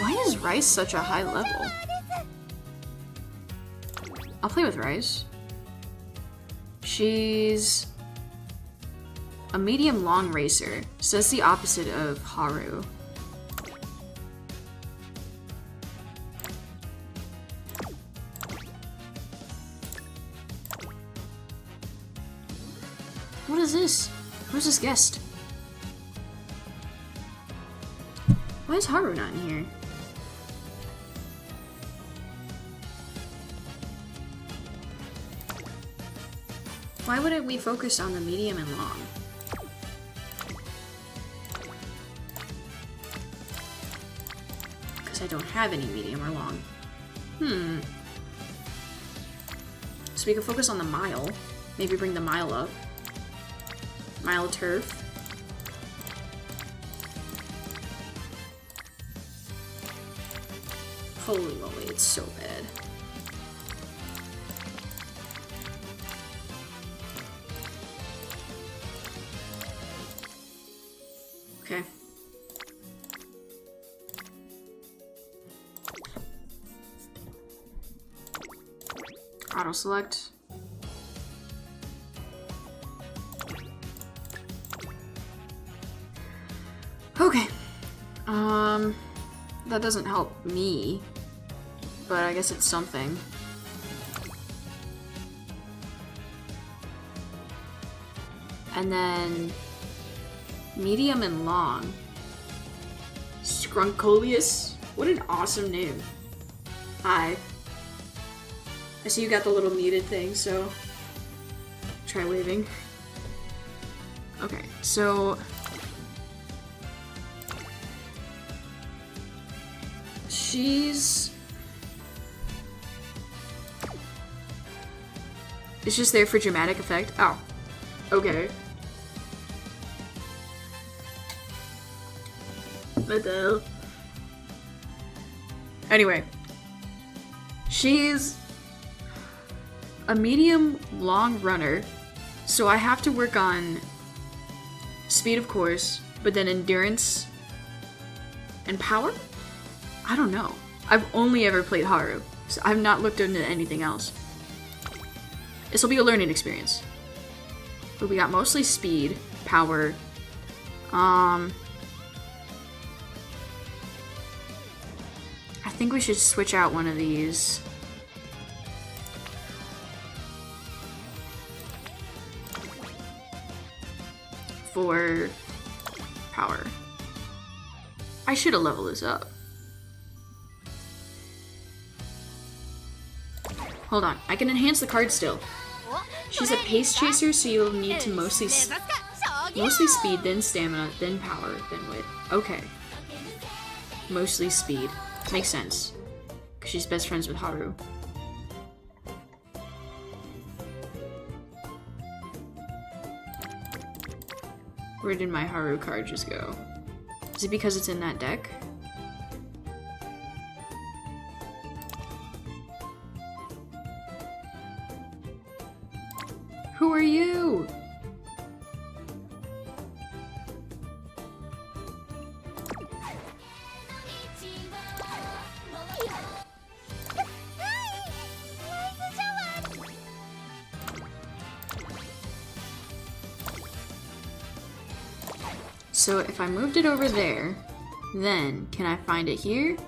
Why is Rice such a high level? I'll play with Rice. She's a medium-long racer, so that's the opposite of Haru. What is this? Who's this guest? Why is Haru not in here? Why wouldn't we focus on the medium and long? Because I don't have any medium or long. So we can focus on the mile. Maybe bring the mile up. Mile turf. Holy moly, it's so bad. Okay. Auto select. Okay. That doesn't help me, but I guess it's something. And then medium and long. Scruncolius. What an awesome name. Hi. I see you got the little muted thing, so try waving. Okay, so it's just there for dramatic effect. Oh, okay. What the hell? Anyway, she's a medium long runner, so I have to work on speed, of course, but then endurance and power? I don't know. I've only ever played Haru, so I've not looked into anything else. This will be a learning experience. But we got mostly speed, power, I think we should switch out one of these. For power. I should have leveled this up. Hold on, I can enhance the card still. She's a pace chaser, so you'll need to mostly speed, then stamina, then power, then wit. Okay. Mostly speed. Makes sense. Because she's best friends with Haru. Where did my Haru card just go? Is it because it's in that deck? Who are you? So if I moved it over there, then can I find it here?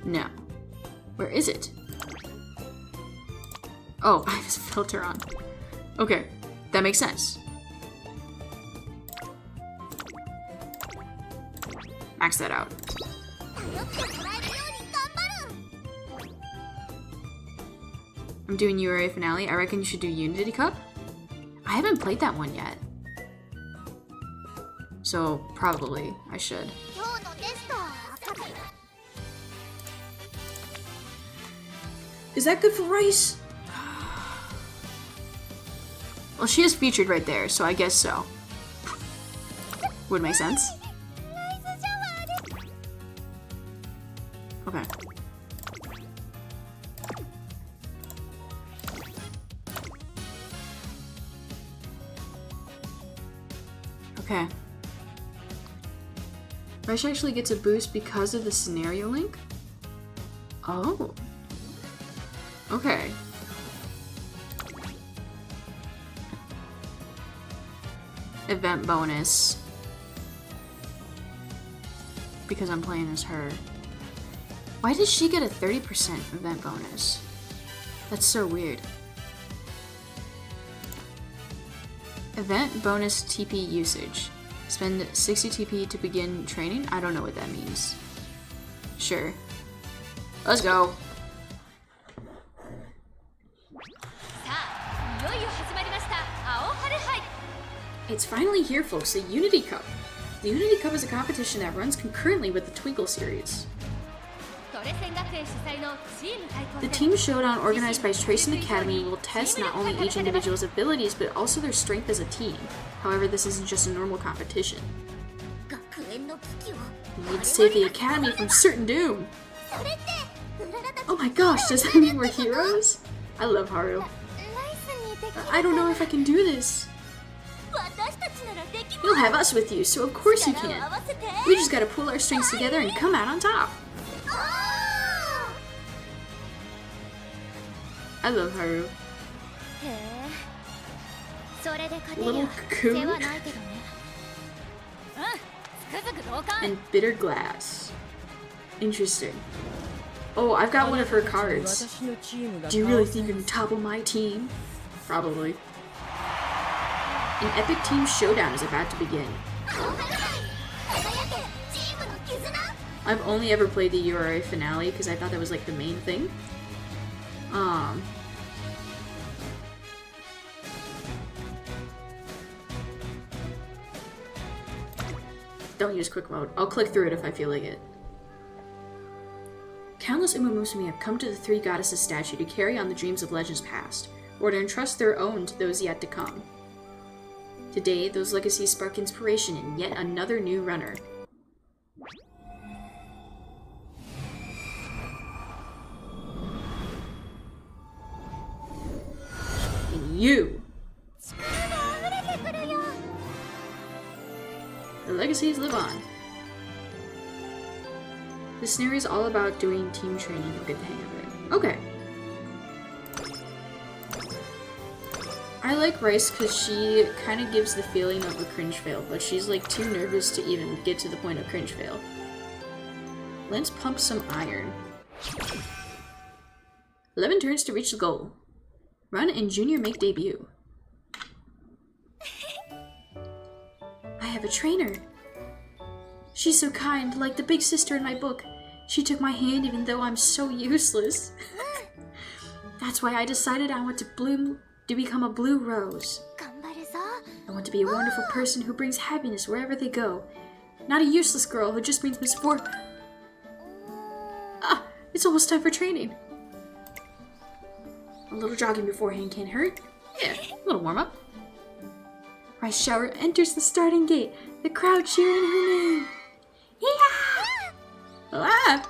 No. Where is it? Oh, I have a filter on. Okay, that makes sense. Max that out. I'm doing URA finale. I reckon you should do Unity Cup. I haven't played that one yet. So probably I should. Is that good for Rice? Well, she is featured right there, so I guess so. Would make sense. Okay. Okay. Rice actually gets a boost because of the scenario link? Oh. Okay. Event bonus. Because I'm playing as her. Why does she get a 30% event bonus? That's so weird. Event bonus TP usage. Spend 60 TP to begin training? I don't know what that means. Sure. Let's go. It's finally here, folks, the Unity Cup. The Unity Cup is a competition that runs concurrently with the Twinkle series. The Team Showdown organized by Tracing Academy will test not only each individual's abilities, but also their strength as a team. However, this isn't just a normal competition. We need to save the Academy from certain doom. Oh my gosh, does that mean we're heroes? I love Haru. I don't know if I can do this. You'll have us with you, so of course you can. We just gotta pull our strengths together and come out on top. I love Haru. Little cocoon. And bitter glass. Interesting. Oh, I've got one of her cards. Do you really think you can topple my team? Probably. An epic team showdown is about to begin. I've only ever played the URA finale because I thought that was like the main thing. Don't use quick mode. I'll click through it if I feel like it. Countless Umamusume have come to the Three Goddesses statue to carry on the dreams of legends past, or to entrust their own to those yet to come. Today, those legacies spark inspiration in yet another new runner. And you! The legacies live on. This scenario is all about doing team training. You'll get the hang of it. Okay. I like Rice because she kind of gives the feeling of a cringe fail, but she's like too nervous to even get to the point of cringe fail. Let's pump some iron. 11 turns to reach the goal. Run and Junior make debut. I have a trainer. She's so kind, like the big sister in my book. She took my hand even though I'm so useless. That's why I decided I want to become a blue rose. I want to be a wonderful person who brings happiness wherever they go. Not a useless girl who just brings misfortune. Ah, it's almost time for training. A little jogging beforehand can't hurt. Yeah, a little warm up. Rice Shower enters the starting gate. The crowd cheering her name. Yeah! Ah!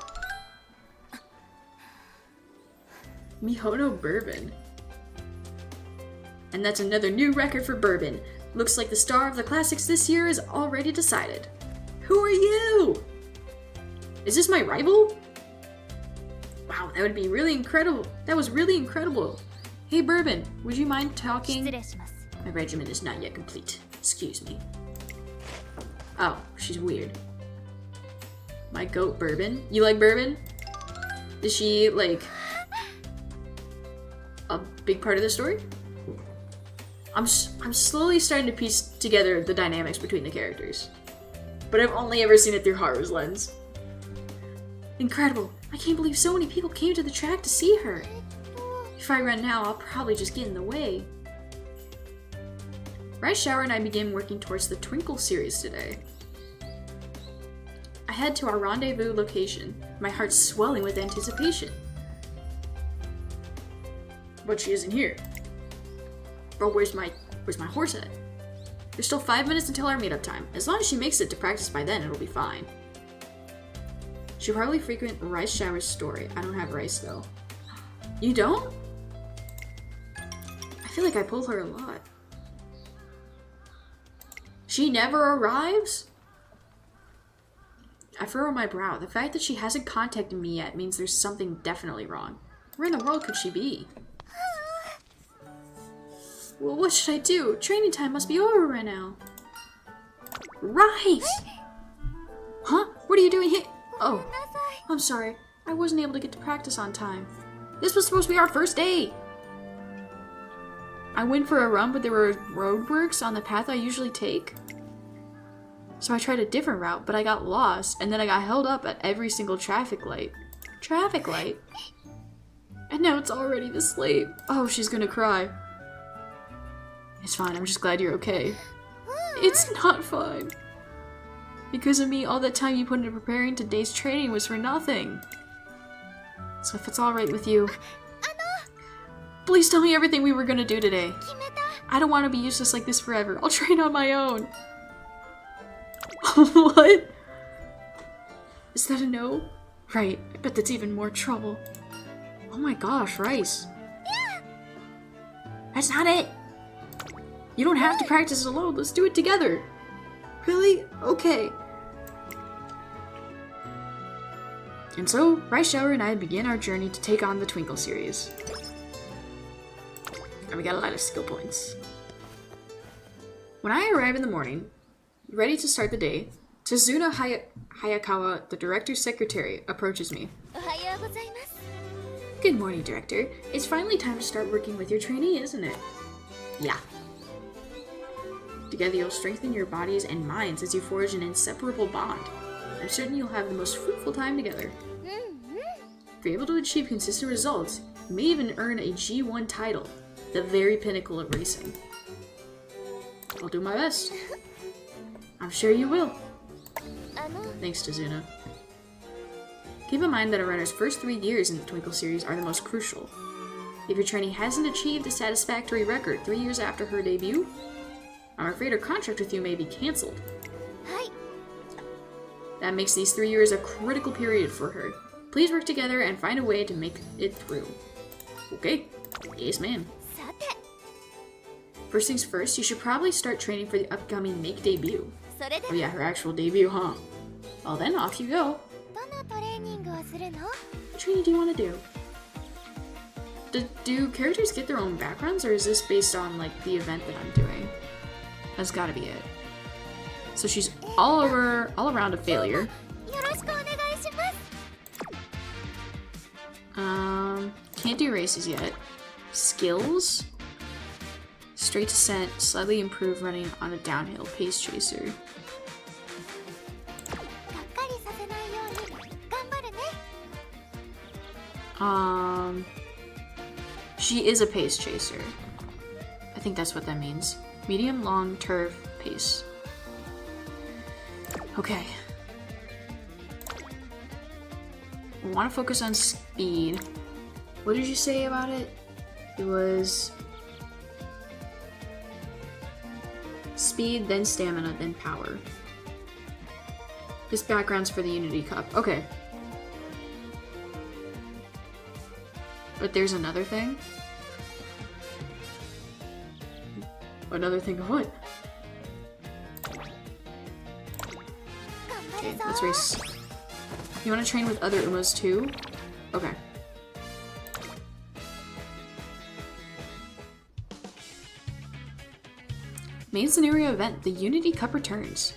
Mihono Bourbon. And that's another new record for Bourbon. Looks like the star of the classics this year is already decided. Who are you? Is this my rival? Wow, that would be really incredible. That was really incredible. Hey Bourbon, would you mind talking? My regiment is not yet complete. Excuse me. Oh, she's weird. My goat Bourbon. You like Bourbon? Is she, like, a big part of the story? I'm slowly starting to piece together the dynamics between the characters. But I've only ever seen it through Haru's lens. Incredible. I can't believe so many people came to the track to see her. If I run now, I'll probably just get in the way. Rice Shower and I began working towards the Twinkle series today. I head to our rendezvous location, my heart swelling with anticipation. But she isn't here. Bro, where's my horse at? There's still 5 minutes until our meetup time. As long as she makes it to practice by then, it'll be fine. She'll probably frequent Rice Shower's story. I don't have Rice though. You don't? I feel like I pull her a lot. She never arrives? I furrow my brow. The fact that she hasn't contacted me yet means there's something definitely wrong. Where in the world could she be? Well, what should I do? Training time must be over right now. Rice! Huh? What are you doing here? Oh, I'm sorry. I wasn't able to get to practice on time. This was supposed to be our first day. I went for a run, but there were roadworks on the path I usually take. So I tried a different route, but I got lost, and then I got held up at every single traffic light. Traffic light? And now it's already this late. Oh, she's gonna cry. It's fine, I'm just glad you're okay. It's not fine. Because of me, all that time you put into preparing today's training was for nothing. So if it's alright with you, please tell me everything we were gonna do today. I don't want to be useless like this forever. I'll train on my own. What? Is that a no? Right, I bet that's even more trouble. Oh my gosh, Rice. That's not it! You don't have to practice alone, let's do it together! Really? Okay. And so, Rice Shower and I begin our journey to take on the Twinkle series. And we got a lot of skill points. When I arrive in the morning, ready to start the day, Tazuna Hayakawa, the director's secretary, approaches me. Good morning, Director. It's finally time to start working with your trainee, isn't it? Yeah. Together you'll strengthen your bodies and minds as you forge an inseparable bond. I'm certain you'll have the most fruitful time together. If you're able to achieve consistent results, you may even earn a G1 title, the very pinnacle of racing. I'll do my best. I'm sure you will. Thanks, Tazuna. Keep in mind that a runner's first 3 years in the Twinkle series are the most crucial. If your trainee hasn't achieved a satisfactory record 3 years after her debut, I'm afraid her contract with you may be cancelled. That makes these 3 years a critical period for her. Please work together and find a way to make it through. Okay. Yes, ma'am. First things first, you should probably start training for the upcoming Make debut. Oh yeah, her actual debut, huh? Well then, off you go. What training do you want to do? Do characters get their own backgrounds, or is this based on, like, the event that I'm doing? That's gotta be it. So she's all around a failure. Can't do races yet. Skills? Straight descent, slightly improved running on a downhill pace chaser. She is a pace chaser. I think that's what that means. Medium, long, turf, pace. Okay. I want to focus on speed. What did you say about it? It was speed, then stamina, then power. This background's for the Unity Cup. Okay. But there's another thing? Another thing of what? Okay, let's race. You want to train with other Umas too? Okay. Main scenario event, the Unity Cup returns.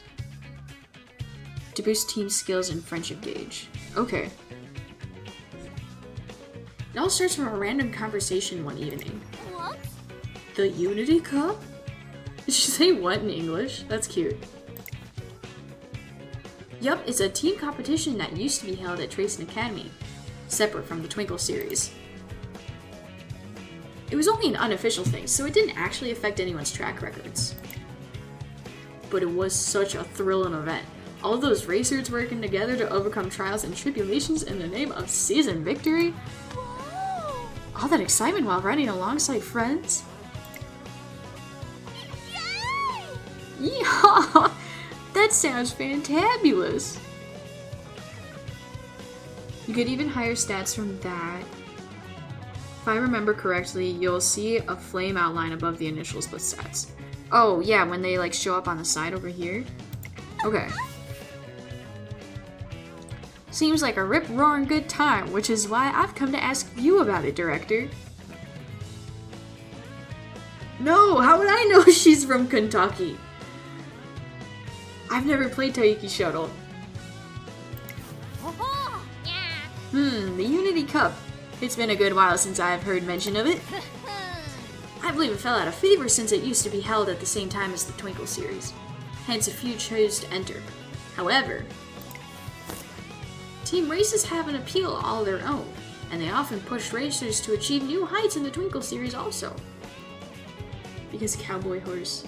To boost team skills and friendship gauge. Okay. It all starts from a random conversation one evening. What? The Unity Cup? Did she say what in English? That's cute. Yup, it's a team competition that used to be held at Tracing Academy, separate from the Twinkle series. It was only an unofficial thing, so it didn't actually affect anyone's track records. But it was such a thrilling event. All those racers working together to overcome trials and tribulations in the name of season victory. Whoa. All that excitement while riding alongside friends. Yay! Yeah! That sounds fantabulous! You get even higher stats from that. If I remember correctly, you'll see a flame outline above the initial split stats. Oh, yeah, when they like show up on the side over here. Okay. Seems like a rip-roaring good time, which is why I've come to ask you about it, Director. No, how would I know she's from Kentucky? I've never played Taiki Shuttle. The Unity Cup. It's been a good while since I've heard mention of it. I believe it fell out of favor since it used to be held at the same time as the Twinkle series. Hence, a few chose to enter. However, team races have an appeal all their own, and they often push racers to achieve new heights in the Twinkle series also. Because Cowboy Horse.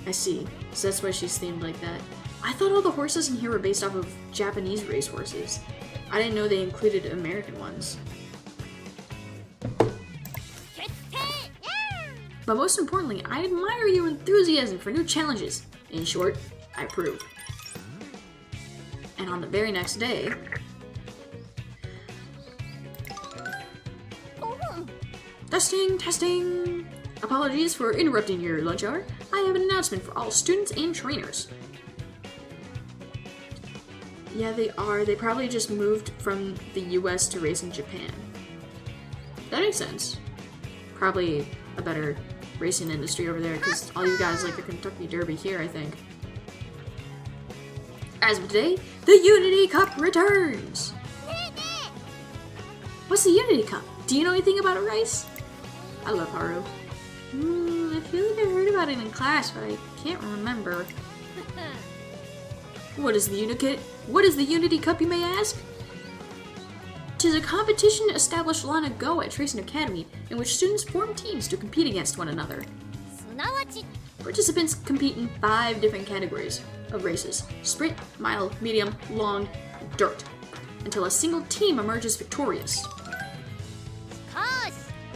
I see. So that's why she's themed like that. I thought all the horses in here were based off of Japanese racehorses. I didn't know they included American ones. But most importantly, I admire your enthusiasm for new challenges. In short, I approve. And on the very next day... Testing! Apologies for interrupting your lunch hour. I have an announcement for all students and trainers. Yeah, they are. They probably just moved from the US to race in Japan. That makes sense. Probably a better racing industry over there, because all you guys like the Kentucky Derby here, I think. As of today, the Unity Cup returns! What's the Unity Cup? Do you know anything about it, Rice? I love Haru. I feel like I heard about it in class, but I can't remember. What is the Unity Cup, you may ask? 'Tis a competition established long ago at Tracing Academy, in which students form teams to compete against one another. Participants compete in 5 different categories of races: sprint, mile, medium, long, and dirt, until a single team emerges victorious.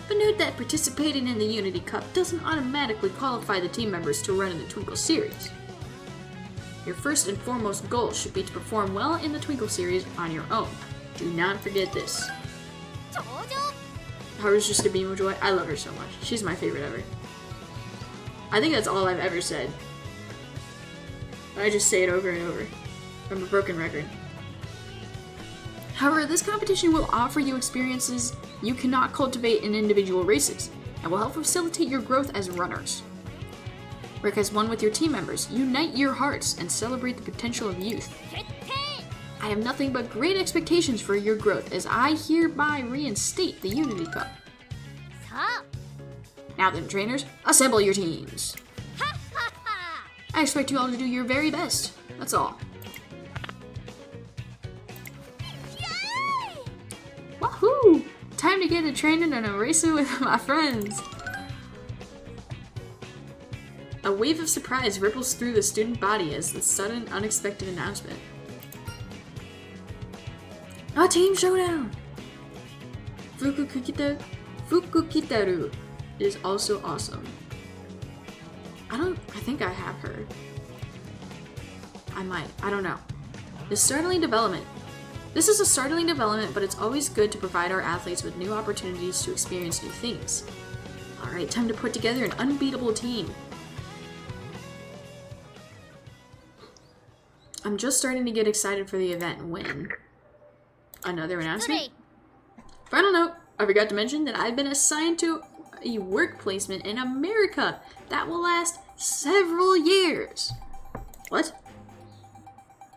But note that participating in the Unity Cup doesn't automatically qualify the team members to run in the Twinkle series. Your first and foremost goal should be to perform well in the Twinkle series on your own. Do not forget this. Haru's just a beam of joy. I love her so much. She's my favorite ever. I think that's all I've ever said. I just say it over and over. I'm a broken record. However, this competition will offer you experiences you cannot cultivate in individual races, and will help facilitate your growth as runners. Work as one with your team members, unite your hearts, and celebrate the potential of youth. I have nothing but great expectations for your growth as I hereby reinstate the Unity Cup. Now then, trainers, assemble your teams. I expect you all to do your very best. That's all. Wahoo! Time to get to training and a racing with my friends. A wave of surprise ripples through the student body as the sudden, unexpected announcement. A team showdown! Fukukitaru is also awesome. I think I have her. I might. I don't know. This is a startling development, but it's always good to provide our athletes with new opportunities to experience new things. Alright, time to put together an unbeatable team. I'm just starting to get excited for the event when... Another announcement? Final note, I forgot to mention that I've been assigned to a work placement in America that will last several years. What?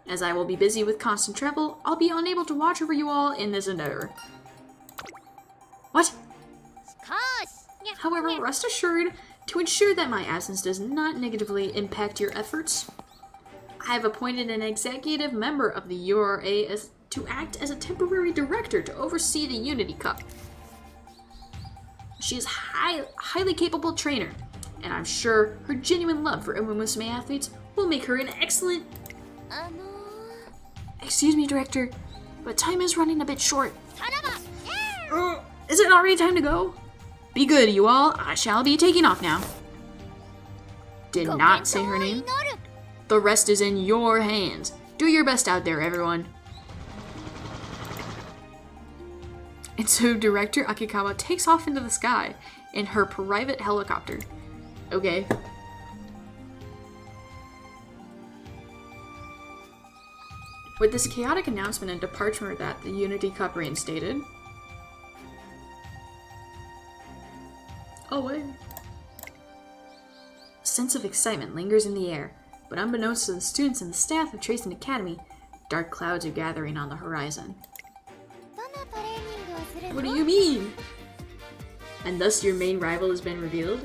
As I will be busy with constant travel, I'll be unable to watch over you all in this endeavor. What? However, rest assured, to ensure that my absence does not negatively impact your efforts, I have appointed an executive member of the URA to act as a temporary director to oversee the Unity Cup. She is a highly capable trainer, and I'm sure her genuine love for Umamusume athletes will make her an excellent... Excuse me, Director, but time is running a bit short. Is it already time to go? Be good, you all. I shall be taking off now. Did not say her name. The rest is in your hands. Do your best out there, everyone. And so Director Akikawa takes off into the sky in her private helicopter. Okay. With this chaotic announcement and departure that the Unity Cup reinstated. Oh, wait. A sense of excitement lingers in the air, but unbeknownst to the students and the staff of Tracing Academy, dark clouds are gathering on the horizon. What do you mean? And thus your main rival has been revealed?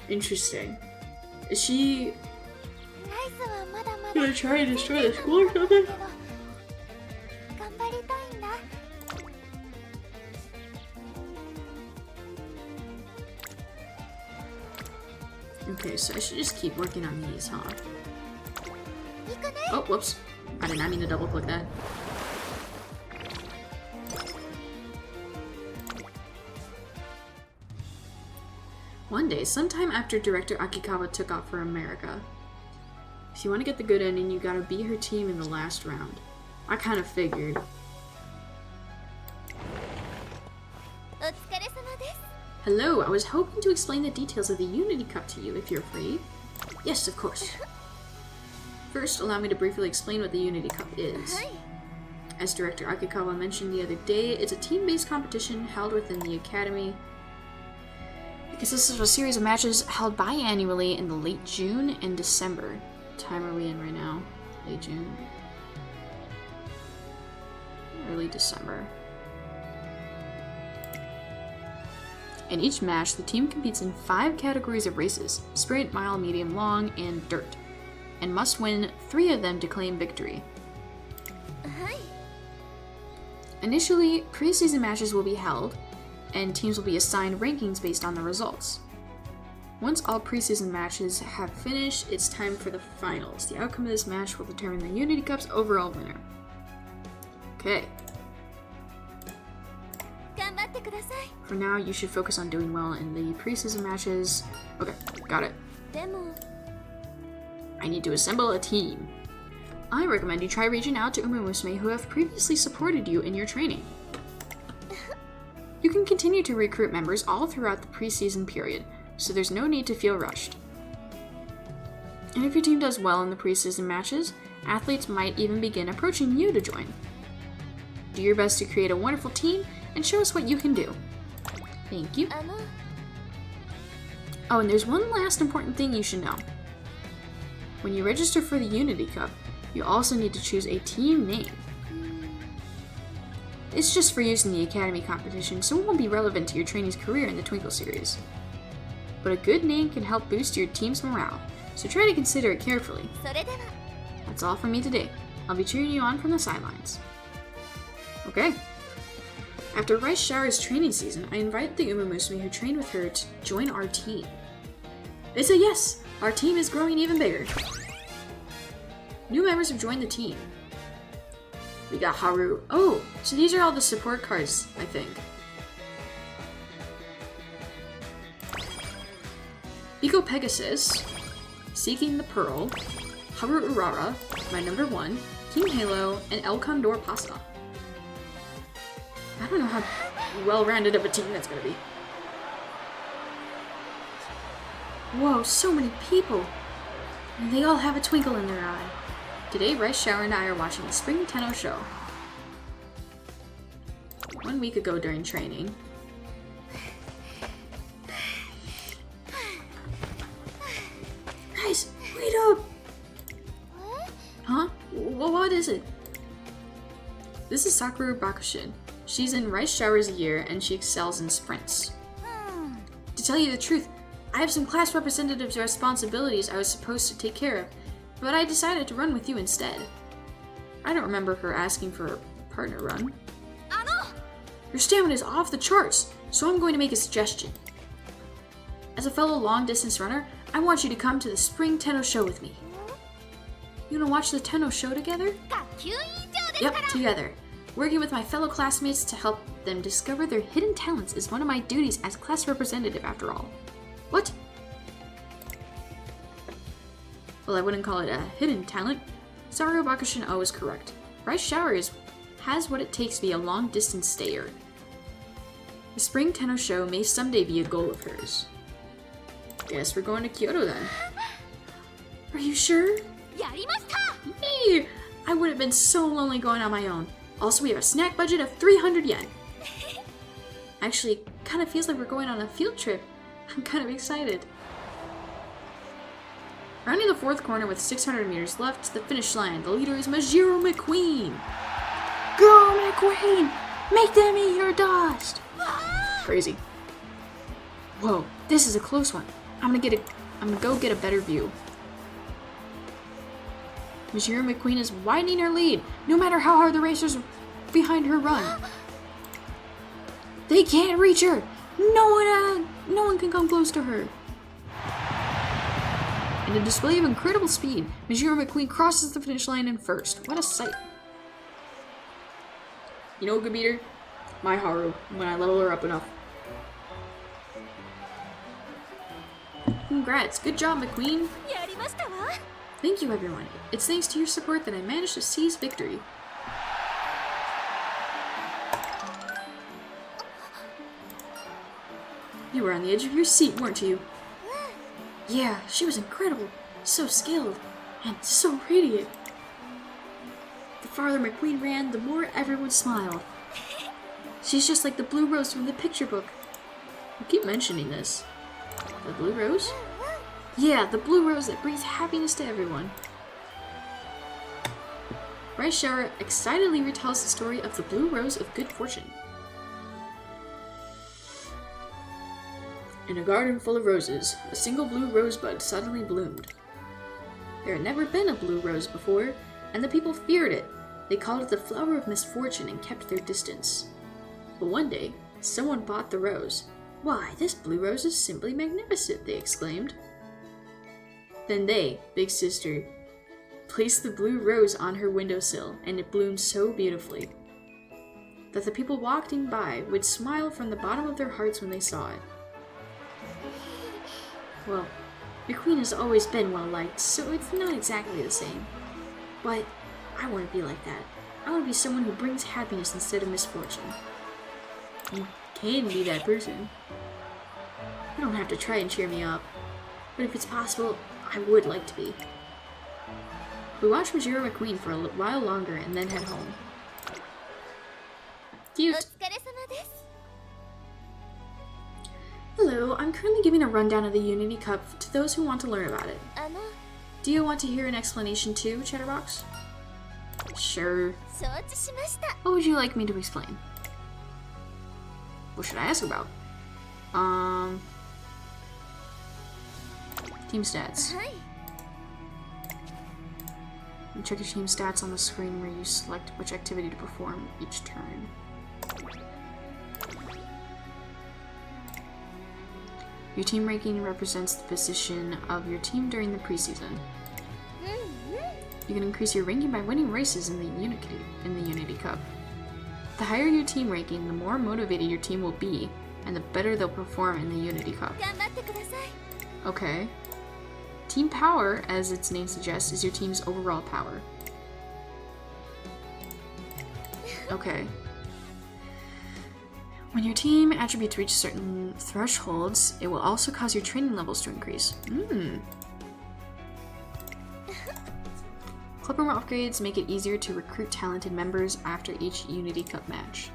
Interesting. Is she gonna try and destroy the school or something? Okay, so I should just keep working on these, huh? Oh, whoops. I did not mean to double click that. One day, sometime after Director Akikawa took off for America. If you want to get the good ending, you gotta beat her team in the last round. I kind of figured. Hello, I was hoping to explain the details of the Unity Cup to you, if you're free. Yes, of course. First, allow me to briefly explain what the Unity Cup is. As Director Akikawa mentioned the other day, it's a team-based competition held within the Academy. It consists of a series of matches held biannually in the late June and December. What time are we in right now? Late June? Early December. In each match, the team competes in 5 categories of races: sprint, mile, medium, long, and dirt, and must win 3 of them to claim victory. Initially, preseason matches will be held, and teams will be assigned rankings based on the results. Once all preseason matches have finished, it's time for the finals. The outcome of this match will determine the Unity Cup's overall winner. Okay. For now, you should focus on doing well in the preseason matches. Okay, got it. I need to assemble a team. I recommend you try reaching out to Umamusume, who have previously supported you in your training. You can continue to recruit members all throughout the preseason period, so there's no need to feel rushed. And if your team does well in the preseason matches, athletes might even begin approaching you to join. Do your best to create a wonderful team and show us what you can do. Thank you. Oh, and there's one last important thing you should know. When you register for the Unity Cup, you also need to choose a team name. It's just for use in the Academy competition, so it won't be relevant to your trainee's career in the Twinkle series. But a good name can help boost your team's morale, so try to consider it carefully. That's all from me today. I'll be cheering you on from the sidelines. Okay. After Rice Shower's training season, I invited the Umamusume who trained with her to join our team. They said yes! Our team is growing even bigger. New members have joined the team. We got Haru. Oh, so these are all the support cards, I think. Biko Pegasus, Seeking the Pearl, Haru Urara, my number 1, King Halo, and El Condor Pasa. I don't know how well-rounded of a team that's gonna be. Whoa, so many people! And they all have a twinkle in their eye. Today, Rice Shower and I are watching the Spring Tenno show. 1 week ago during training. Guys, wait up! Huh? What is it? This is Sakura Bakushin. She's in Rice Shower's year and she excels in sprints. To tell you the truth, I have some class representative's responsibilities I was supposed to take care of, but I decided to run with you instead. I don't remember her asking for a partner run. Your stamina is off the charts, so I'm going to make a suggestion. As a fellow long-distance runner, I want you to come to the Spring Tenno show with me. You wanna watch the Tenno show together? Yep, together. Working with my fellow classmates to help them discover their hidden talents is one of my duties as class representative after all. What? Well, I wouldn't call it a hidden talent. Sakura Bakushin O is correct. Rice Shower has what it takes to be a long-distance stayer. The Spring Tenno show may someday be a goal of hers. Guess we're going to Kyoto then. Are you sure? Yay! I would have been so lonely going on my own. Also, we have a snack budget of 300 yen. Actually, kind of feels like we're going on a field trip. I'm kind of excited. Rounding the fourth corner with 600 meters left to the finish line, the leader is Majiro McQueen. Go, McQueen! Make them eat your dust! Crazy. Whoa, this is a close one. I'm gonna go get a better view. Majiro McQueen is widening her lead, no matter how hard the racers behind her run. They can't reach her. No one can come close to her. In a display of incredible speed, Majiro McQueen crosses the finish line in first. What a sight. You know who could beat her? My Haru, when I level her up enough. Congrats, good job, McQueen. Thank you, everyone. It's thanks to your support that I managed to seize victory. You were on the edge of your seat, weren't you? Yeah, she was incredible. So skilled. And so radiant. The farther McQueen ran, the more everyone smiled. She's just like the blue rose from the picture book. You keep mentioning this. The blue rose? Yeah, the blue rose that brings happiness to everyone. Rice Shower excitedly retells the story of the blue rose of good fortune. In a garden full of roses, a single blue rosebud suddenly bloomed. There had never been a blue rose before, and the people feared it. They called it the flower of misfortune and kept their distance. But one day, someone bought the rose. Why, this blue rose is simply magnificent, they exclaimed. Then they, Big Sister, placed the blue rose on her windowsill, and it bloomed so beautifully that the people walking by would smile from the bottom of their hearts when they saw it. Well, your queen has always been well-liked, so it's not exactly the same. But I want to be like that. I want to be someone who brings happiness instead of misfortune. You can be that person. You don't have to try and cheer me up. But if it's possible, I would like to be. We watched Majiro McQueen for a while longer and then head home. Cute! Hello, I'm currently giving a rundown of the Unity Cup to those who want to learn about it. Do you want to hear an explanation too, Chatterbox? Sure. What would you like me to explain? What should I ask about? Team stats. You check your team stats on the screen where you select which activity to perform each turn. Your team ranking represents the position of your team during the preseason. You can increase your ranking by winning races in the Unity Cup. The higher your team ranking, the more motivated your team will be, and the better they'll perform in the Unity Cup. Okay. Team power, as its name suggests, is your team's overall power. Okay. When your team attributes reach certain thresholds, it will also cause your training levels to increase. Clubroom upgrades make it easier to recruit talented members after each Unity Cup match.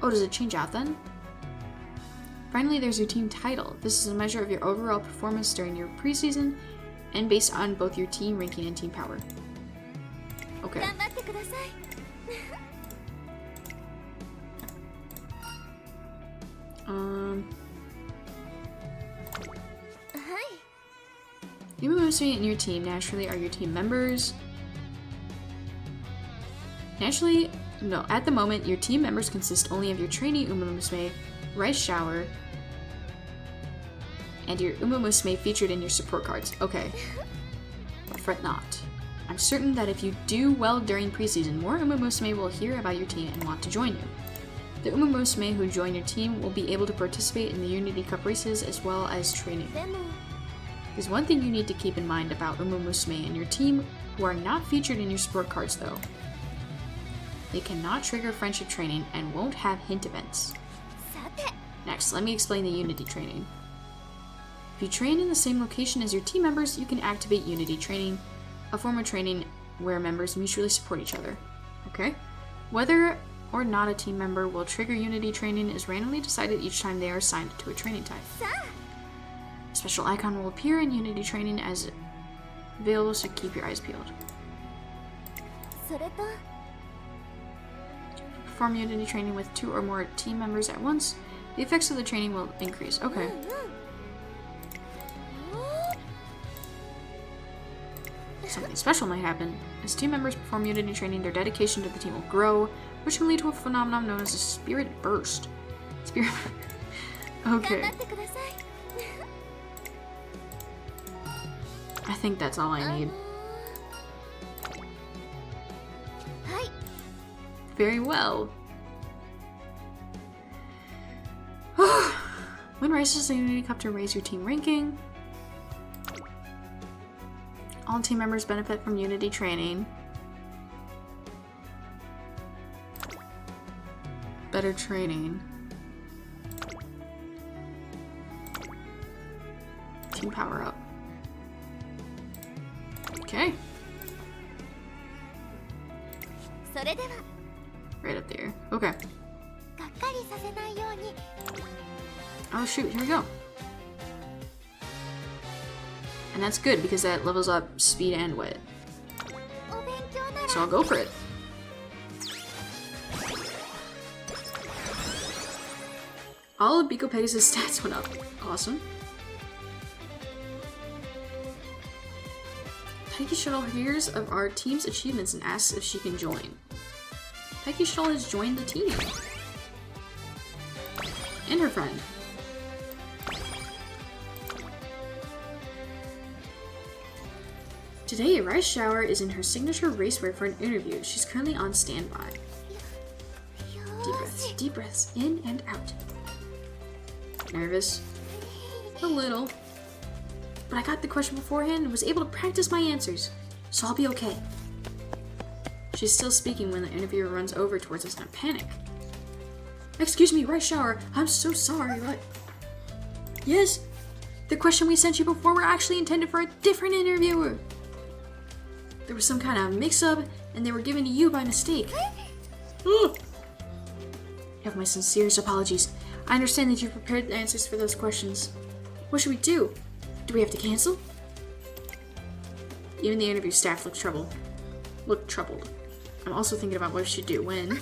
Oh, does it change out then? Finally, there's your team title. This is a measure of your overall performance during your preseason and based on both your team ranking and team power. Okay. Umamusume and your team naturally are your team members. At the moment, your team members consist only of your trainee Umamusume, Rice Shower, and your Umamusume featured in your support cards. Okay. But fret not. I'm certain that if you do well during preseason, more Umamusume will hear about your team and want to join you. The Umamusume who join your team will be able to participate in the Unity Cup races as well as training. There's one thing you need to keep in mind about Umamusume and your team who are not featured in your support cards though. They cannot trigger friendship training and won't have hint events. Next, let me explain the Unity training. If you train in the same location as your team members, you can activate Unity training. A form of training where members mutually support each other. Okay. Whether or not a team member will trigger unity training is randomly decided each time they are assigned to a training type. A special icon will appear in unity training as available, so keep your eyes peeled. Perform unity training with 2 or more team members at once. The effects of the training will increase. Okay. Something special might happen. As team members perform unity training, their dedication to the team will grow, which can lead to a phenomenon known as a spirit burst. Spirit. Okay. I think that's all I need. Very well. Win races the Unity Cup to raise your team ranking. All team members benefit from Unity training. Better training. Team power up. Okay. Right up there. Okay. Oh shoot, here we go. And that's good because that levels up speed and wit. So I'll go for it. All of Biko Pegasus' stats went up. Awesome. Taiki Shuttle hears of our team's achievements and asks if she can join. Taiki Shuttle has joined the team. And her friend. Today, Rice Shower is in her signature racewear for an interview. She's currently on standby. Deep breaths in and out. Nervous? A little. But I got the question beforehand and was able to practice my answers, so I'll be okay. She's still speaking when the interviewer runs over towards us in a panic. Excuse me, Rice Shower, I'm so sorry, what? Yes, the question we sent you before were actually intended for a different interviewer. There was some kind of mix-up, and they were given to you by mistake. You have my sincerest apologies. I understand that you've prepared the answers for those questions. What should we do? Do we have to cancel? Even the interview staff looked troubled. I'm also thinking about what we should do when...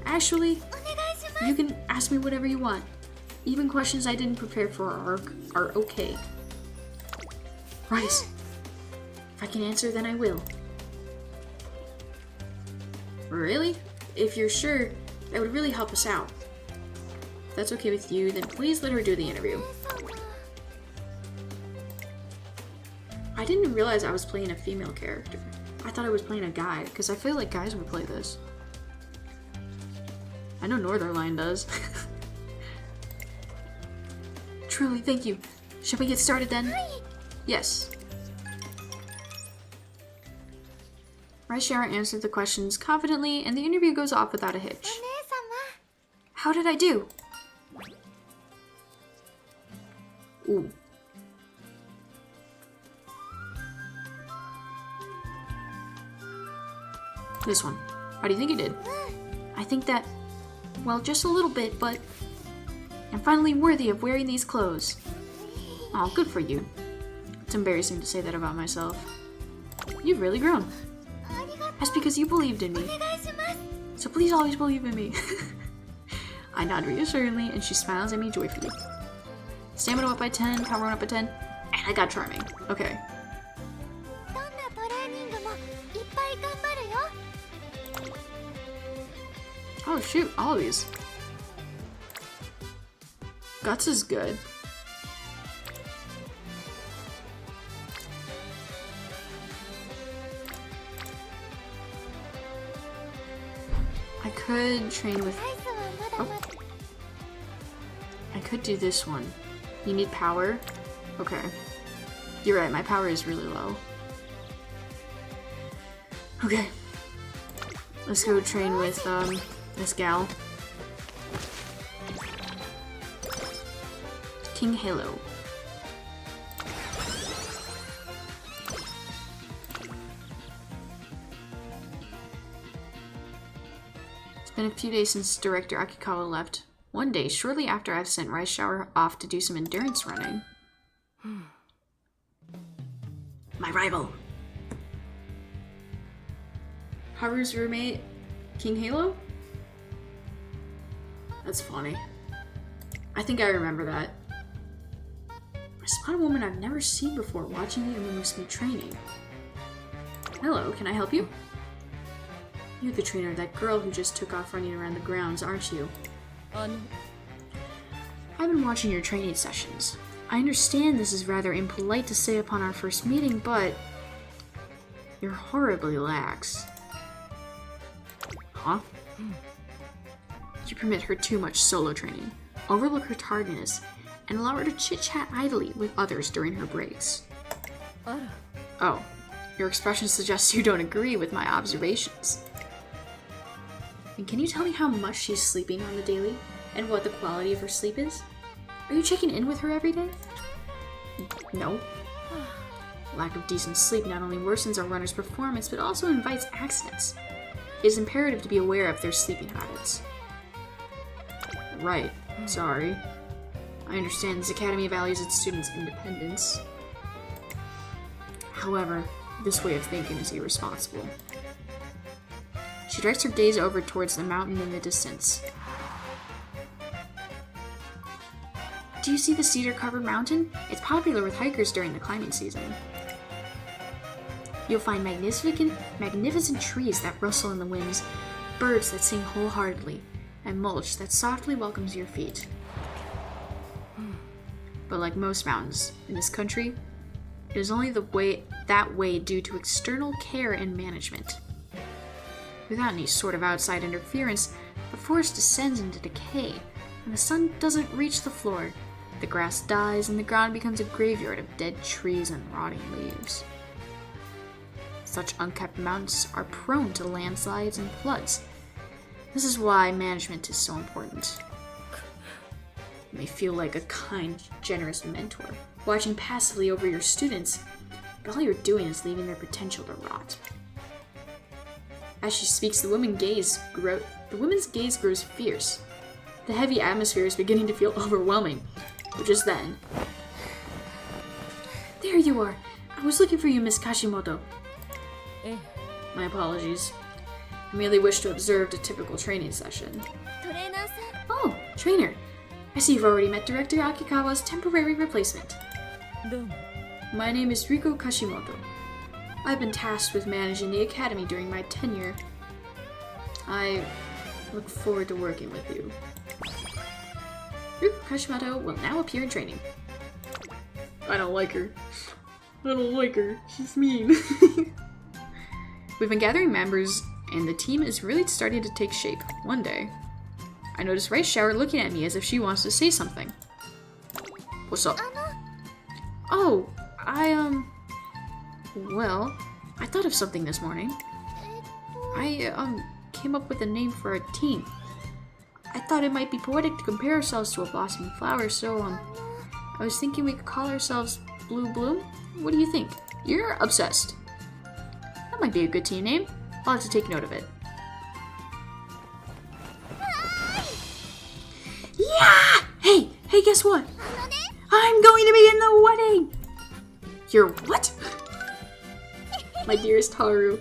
actually, you can ask me whatever you want. Even questions I didn't prepare for are okay. Rice. If I can answer, then I will. Really? If you're sure, that would really help us out. If that's okay with you, then please let her do the interview. I didn't realize I was playing a female character. I thought I was playing a guy, because I feel like guys would play this. I know Northernline does. Truly, thank you. Should we get started then? Yes. Rice Shower answered the questions confidently, and the interview goes off without a hitch. How did I do? Ooh. This one. How do you think you did? I think that, well, just a little bit, but I'm finally worthy of wearing these clothes. Oh, good for you. It's embarrassing to say that about myself. You've really grown. That's because you believed in me. So please always believe in me. I nod reassuringly, and she smiles at me joyfully. Stamina up by 10, power up by 10, and I got charming. Okay. Oh shoot, all of these. Guts is good. I could train with... Oh. I could do this one. You need power? Okay. You're right, my power is really low. Okay. Let's go train with, this gal. King Halo. Been a few days since Director Akikawa left. One day, shortly after I've sent Rice Shower off to do some endurance running. My rival. Haru's roommate, King Halo? That's funny. I think I remember that. I spot a woman I've never seen before watching the Umamusume training. Hello, can I help you? You're the trainer of that girl who just took off running around the grounds, aren't you? I've been watching your training sessions. I understand this is rather impolite to say upon our first meeting, but you're horribly lax. Huh? You permit her too much solo training, overlook her tardiness, and allow her to chit-chat idly with others during her breaks. Oh, your expression suggests you don't agree with my observations. And can you tell me how much she's sleeping on the daily, and what the quality of her sleep is? Are you checking in with her every day? No. Lack of decent sleep not only worsens our runners' performance, but also invites accidents. It is imperative to be aware of their sleeping habits. Right. Sorry. I understand this academy values its students' independence. However, this way of thinking is irresponsible. She directs her gaze over towards the mountain in the distance. Do you see the cedar-covered mountain? It's popular with hikers during the climbing season. You'll find magnificent trees that rustle in the winds, birds that sing wholeheartedly, and mulch that softly welcomes your feet. But like most mountains in this country, it is only that way due to external care and management. Without any sort of outside interference, the forest descends into decay, and the sun doesn't reach the floor. The grass dies, and the ground becomes a graveyard of dead trees and rotting leaves. Such unkept mountains are prone to landslides and floods. This is why management is so important. You may feel like a kind, generous mentor, watching passively over your students, but all you're doing is leaving their potential to rot. As she speaks, the woman's gaze grows fierce. The heavy atmosphere is beginning to feel overwhelming. But just then... There you are! I was looking for you, Miss Kashimoto. My apologies. I merely wish to observe a typical training session. Oh, trainer! I see you've already met Director Akikawa's temporary replacement. My name is Riko Kashimoto. I've been tasked with managing the academy during my tenure. I look forward to working with you. Riko Kashimoto will now appear in training. I don't like her. She's mean. We've been gathering members, and the team is really starting to take shape. One day, I noticed Rice Shower looking at me as if she wants to say something. What's up? Oh, well, I thought of something this morning. I, came up with a name for our team. I thought it might be poetic to compare ourselves to a blossoming flower, so, I was thinking we could call ourselves Blue Bloom? What do you think? You're obsessed. That might be a good team name. I'll have to take note of it. Yeah! Hey, guess what? I'm going to be in the wedding! You're what? My dearest Haru.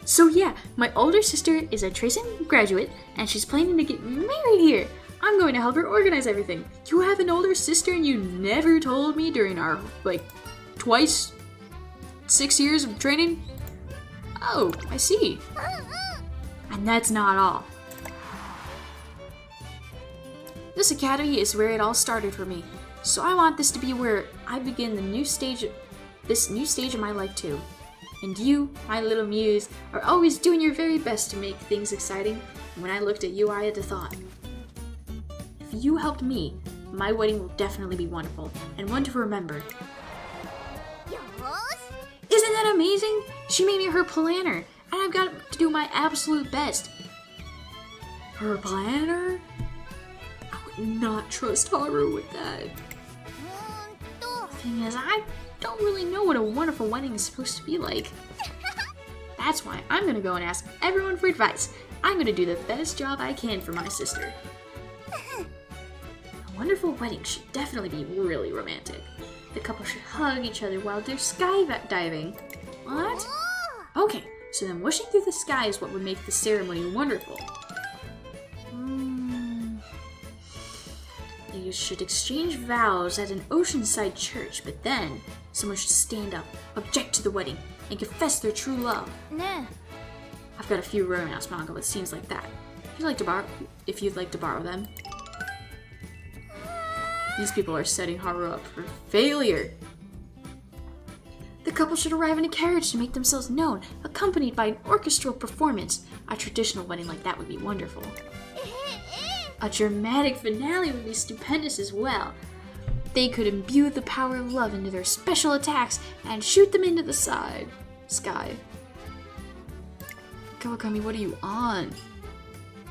So yeah, my older sister is a Tracen graduate, and she's planning to get married here. I'm going to help her organize everything. You have an older sister and you never told me during our, 6 years of training? Oh, I see. And that's not all. This academy is where it all started for me, so I want this to be where I begin this new stage of my life too. And you, my little muse, are always doing your very best to make things exciting. And when I looked at you, I had the thought, if you helped me, my wedding will definitely be wonderful, and one to remember. Isn't that amazing? She made me her planner, and I've got to do my absolute best. Her planner? I would not trust Haru with that. Thing is, I don't really know what a wonderful wedding is supposed to be like. That's why I'm gonna go and ask everyone for advice. I'm gonna do the best job I can for my sister. A wonderful wedding should definitely be really romantic. The couple should hug each other while they're skydiving. What? Okay, so then wishing through the sky is what would make the ceremony wonderful. You should exchange vows at an oceanside church, but then someone should stand up, object to the wedding, and confess their true love. Nah. I've got a few romance manga with scenes like that. If you'd like to borrow them. These people are setting Haru up for failure. The couple should arrive in a carriage to make themselves known, accompanied by an orchestral performance. A traditional wedding like that would be wonderful. A dramatic finale would be stupendous as well. They could imbue the power of love into their special attacks and shoot them into the sky. Kawakami, what are you on?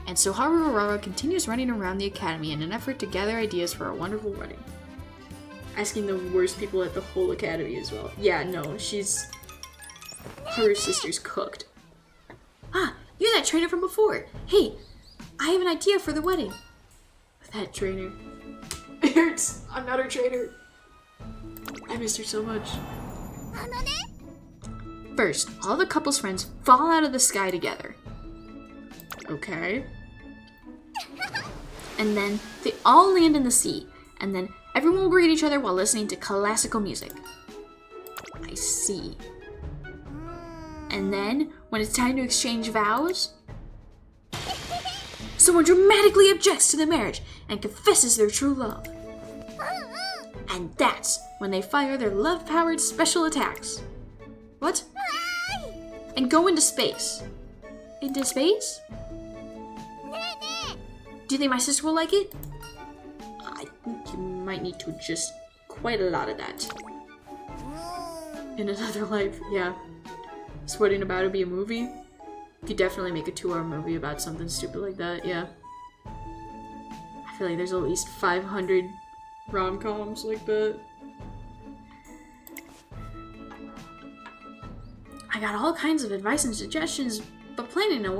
And so Haru Urara continues running around the academy in an effort to gather ideas for a wonderful wedding. Asking the worst people at the whole academy as well. Yeah, no, Haru's sister's cooked. Ah, you're that trainer from before. Hey, I have an idea for the wedding. That trainer. It hurts. I'm not her trainer. I missed her so much. First, all the couple's friends fall out of the sky together. Okay. And then they all land in the sea. And then everyone will greet each other while listening to classical music. I see. And then, when it's time to exchange vows, someone dramatically objects to the marriage and confesses their true love. And that's when they fire their love-powered special attacks. What? And go into space. Into space? Do you think my sister will like it? I think you might need to adjust quite a lot of that. In another life, yeah. Sweating about to be a movie? You could definitely make a 2-hour movie about something stupid like that, yeah. I feel like there's at least 500 rom-coms like that. I got all kinds of advice and suggestions, but planning a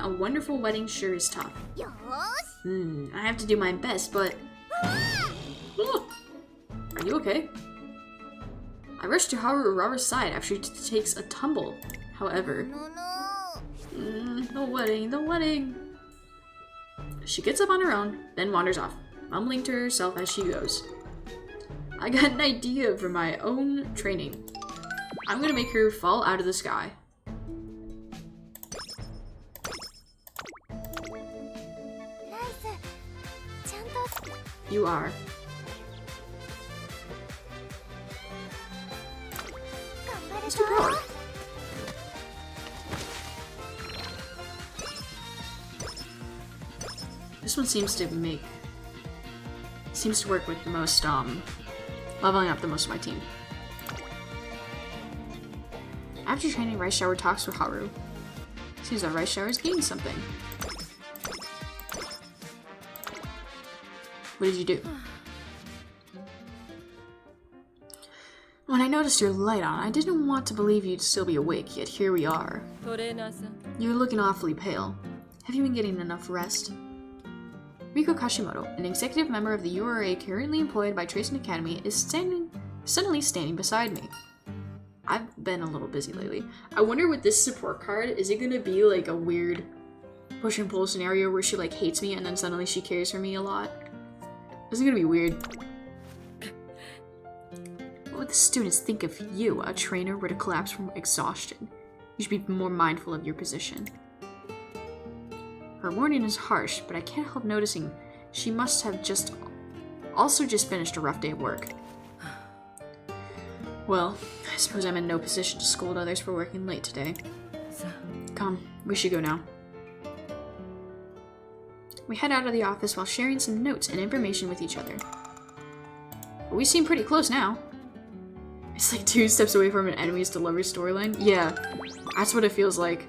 wonderful wedding sure is tough. I have to do my best, but... Oh, are you okay? I rush to Haru Urara's side after she takes a tumble. However... the wedding. She gets up on her own, then wanders off, mumbling to herself as she goes. I got an idea for my own training. I'm gonna make her fall out of the sky. You are. Mr. Power. This one seems to work with the most, leveling up the most of my team. After training, Rice Shower talks with Haru. Seems that Rice Shower's gained something. What did you do? When I noticed your light on, I didn't want to believe you'd still be awake, yet here we are. You're looking awfully pale. Have you been getting enough rest? Riko Kashimoto, an executive member of the URA currently employed by Tracing Academy, is suddenly standing beside me. I've been a little busy lately. I wonder with this support card, is it gonna be like a weird push and pull scenario where she like hates me and then suddenly she cares for me a lot? This is gonna be weird. What would the students think if you, a trainer, were to collapse from exhaustion? You should be more mindful of your position. Her warning is harsh, but I can't help noticing she must have also just finished a rough day of work. Well, I suppose I'm in no position to scold others for working late today. Come, we should go now. We head out of the office while sharing some notes and information with each other. We seem pretty close now. It's like 2 steps away from an enemies to lovers storyline. Yeah, that's what it feels like.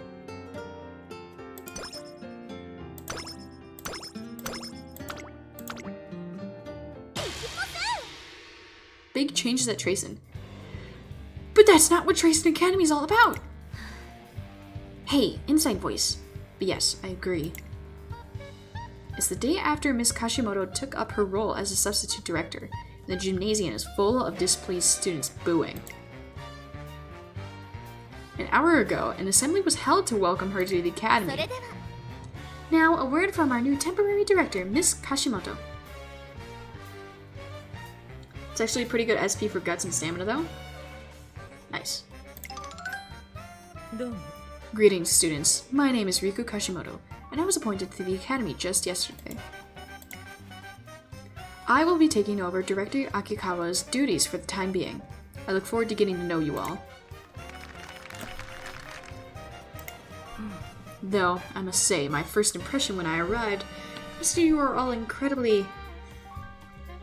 Big changes at Tracin. But that's not what Tracin Academy is all about! Hey, inside voice. But yes, I agree. It's the day after Miss Kashimoto took up her role as a substitute director, and the gymnasium is full of displeased students booing. An hour ago, an assembly was held to welcome her to the academy. Now, a word from our new temporary director, Miss Kashimoto. It's actually a pretty good SP for guts and stamina, though. Nice. Greetings, students. My name is Riku Kashimoto, and I was appointed to the academy just yesterday. I will be taking over Director Akikawa's duties for the time being. I look forward to getting to know you all. Though, I must say, my first impression when I arrived was that you are all incredibly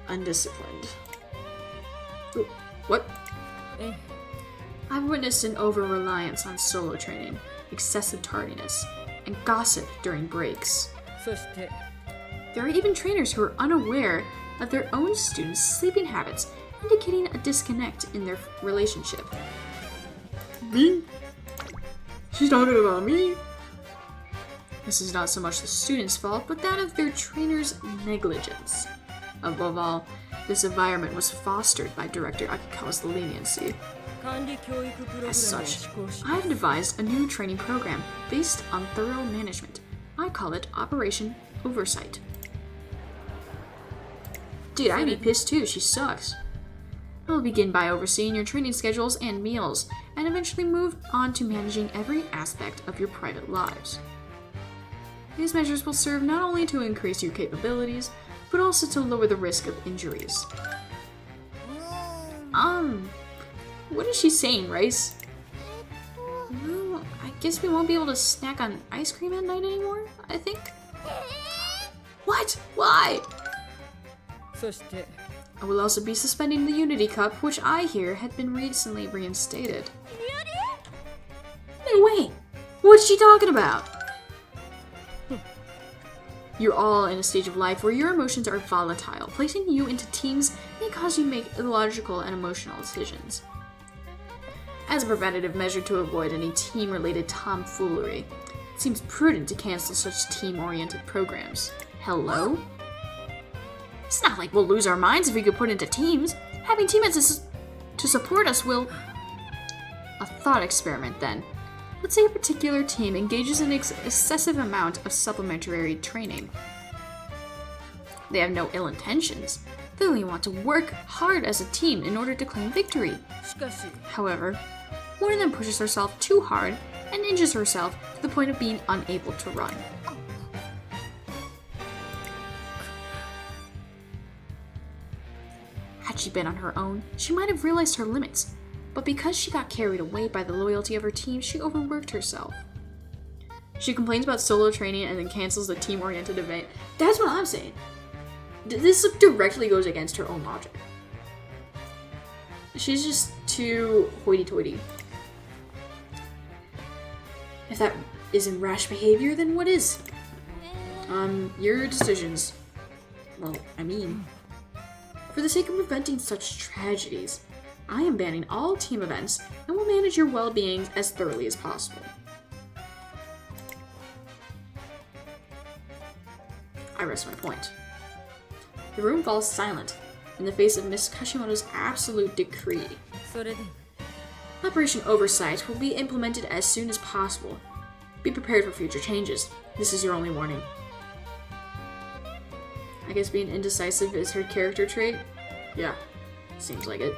undisciplined. Ooh, what? I've witnessed an over-reliance on solo training, excessive tardiness, and gossip during breaks. There are even trainers who are unaware of their own students' sleeping habits, indicating a disconnect in their relationship. Me? She's talking about me? This is not so much the students' fault, but that of their trainer's negligence. Above all, this environment was fostered by Director Akikawa's leniency. As such, I have devised a new training program based on thorough management. I call it Operation Oversight. Dude, I'd be pissed too. She sucks. I will begin by overseeing your training schedules and meals, and eventually move on to managing every aspect of your private lives. These measures will serve not only to increase your capabilities, but also to lower the risk of injuries. What is she saying, Rice? Well, I guess we won't be able to snack on ice cream at night anymore, I think? What? Why? I will also be suspending the Unity Cup, which I hear had been recently reinstated. Hey, wait! What's she talking about? You're all in a stage of life where your emotions are volatile. Placing you into teams may cause you to make illogical and emotional decisions. As a preventative measure to avoid any team-related tomfoolery, it seems prudent to cancel such team-oriented programs. Hello? It's not like we'll lose our minds if we get put into teams. Having teammates to support us will... A thought experiment, then. Let's say a particular team engages in an excessive amount of supplementary training. They have no ill intentions. They only want to work hard as a team in order to claim victory. However, one of them pushes herself too hard and injures herself to the point of being unable to run. Had she been on her own, she might have realized her limits, but because she got carried away by the loyalty of her team, she overworked herself. She complains about solo training and then cancels the team-oriented event. That's what I'm saying. This directly goes against her own logic. She's just too hoity-toity. If that isn't rash behavior, then what is? Your decisions. Well, I mean... For the sake of preventing such tragedies, I am banning all team events and will manage your well-being as thoroughly as possible. I rest my point. The room falls silent in the face of Miss Kashimoto's absolute decree. Operation Oversight will be implemented as soon as possible. Be prepared for future changes. This is your only warning. I guess being indecisive is her character trait? Yeah, seems like it.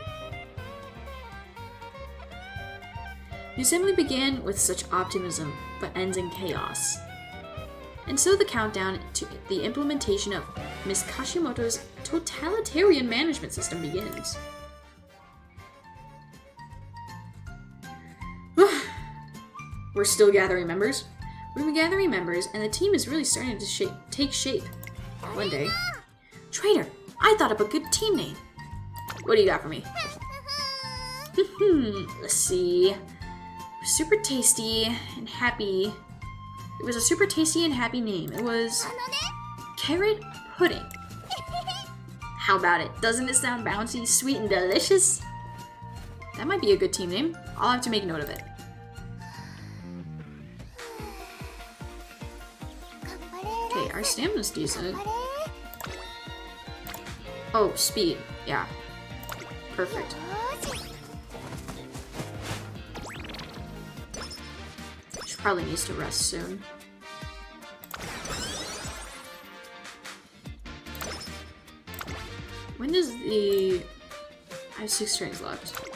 The assembly began with such optimism, but ends in chaos. And so the countdown to the implementation of Miss Kashimoto's totalitarian management system begins. We're still gathering members. We've been gathering members, and the team is really starting to take shape. One day. Traitor, I thought up a good team name. What do you got for me? Let's see. Super tasty and happy. It was a super tasty and happy name. It was Carrot Pudding. How about it? Doesn't it sound bouncy, sweet, and delicious? That might be a good team name. I'll have to make note of it. Hey, our stamina's decent. Oh, speed. Yeah. Perfect. She probably needs to rest soon. When does the... I have 6 trains left.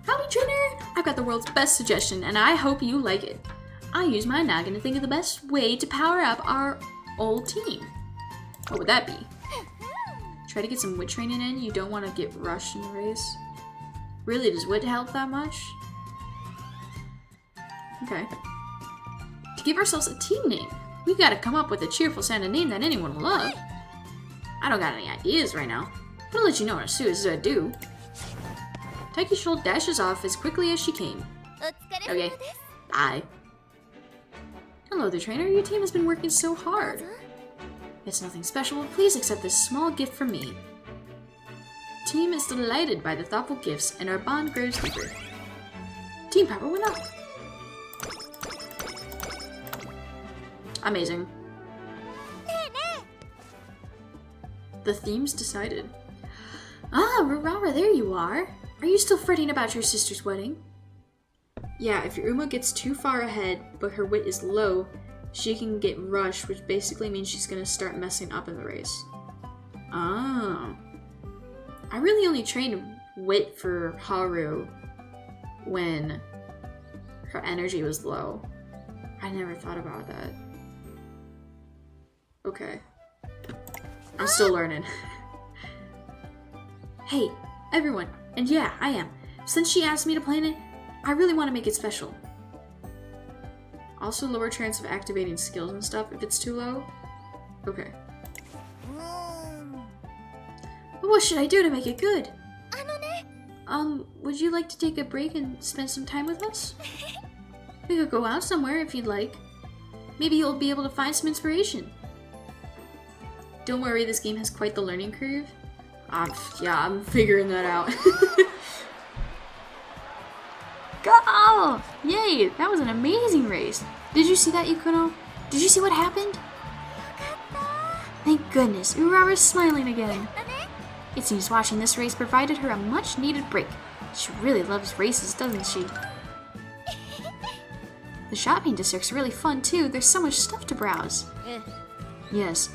Howdy, trainer! I've got the world's best suggestion, and I hope you like it. I use my noggin to think of the best way to power up our old team. What would that be? Try to get some wit training in. You don't want to get rushed in the race. Really, does wit help that much? Okay. To give ourselves a team name, we gotta come up with a cheerful sounding name that anyone will love. I don't got any ideas right now, but I'll let you know as soon as I do. Taiki Shoal dashes off as quickly as she came. Okay, bye. Hello there, trainer. Your team has been working so hard. It's nothing special. Please accept this small gift from me. Team is delighted by the thoughtful gifts, and our bond grows deeper. Team power went up. Amazing. The theme's decided. Ah, Rurara, there you are. Are you still fretting about your sister's wedding? Yeah, if your Uma gets too far ahead, but her wit is low, she can get rushed, which basically means she's gonna start messing up in the race. Ah. I really only trained wit for Haru when her energy was low. I never thought about that. Okay. I'm still learning. Hey, everyone. And yeah, I am. Since she asked me to plan it, I really want to make it special. Also lower chance of activating skills and stuff if it's too low. Okay. But what should I do to make it good? Would you like to take a break and spend some time with us? We could go out somewhere if you'd like. Maybe you'll be able to find some inspiration. Don't worry, this game has quite the learning curve. Yeah, I'm figuring that out. Go! Yay! That was an amazing race. Did you see that, Yukuno? Did you see what happened? Thank goodness, Urara's smiling again. It seems watching this race provided her a much-needed break. She really loves races, doesn't she? The shopping district's really fun, too. There's so much stuff to browse. Yes,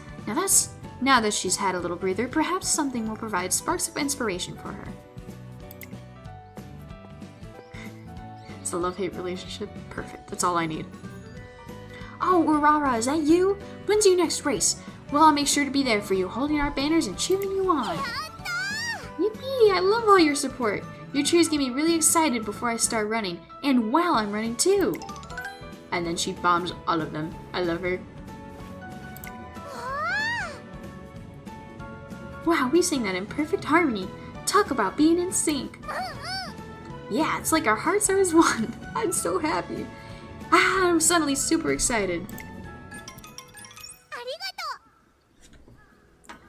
now that she's had a little breather, perhaps something will provide sparks of inspiration for her. It's a love-hate relationship. Perfect. That's all I need. Oh, Urara, is that you? When's your next race? Well, I'll make sure to be there for you, holding our banners and cheering you on. Yippee! I love all your support. Your cheers get me really excited before I start running, and while I'm running too. And then she bombs all of them. I love her. Wow, we sing that in perfect harmony. Talk about being in sync. Yeah, it's like our hearts are as one. I'm so happy. I'm suddenly super excited.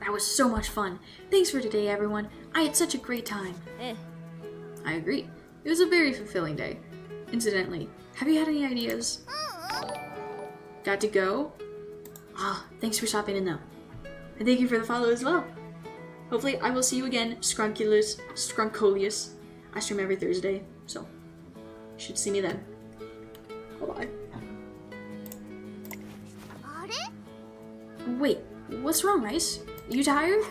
That was so much fun. Thanks for today, everyone. I had such a great time. I agree. It was a very fulfilling day. Incidentally, have you had any ideas? Got to go? Thanks for stopping in though. And thank you for the follow as well. Hopefully I will see you again, Scruncolius. I stream every Thursday, so you should see me then. Bye-bye. Wait, what's wrong, Rice? You tired?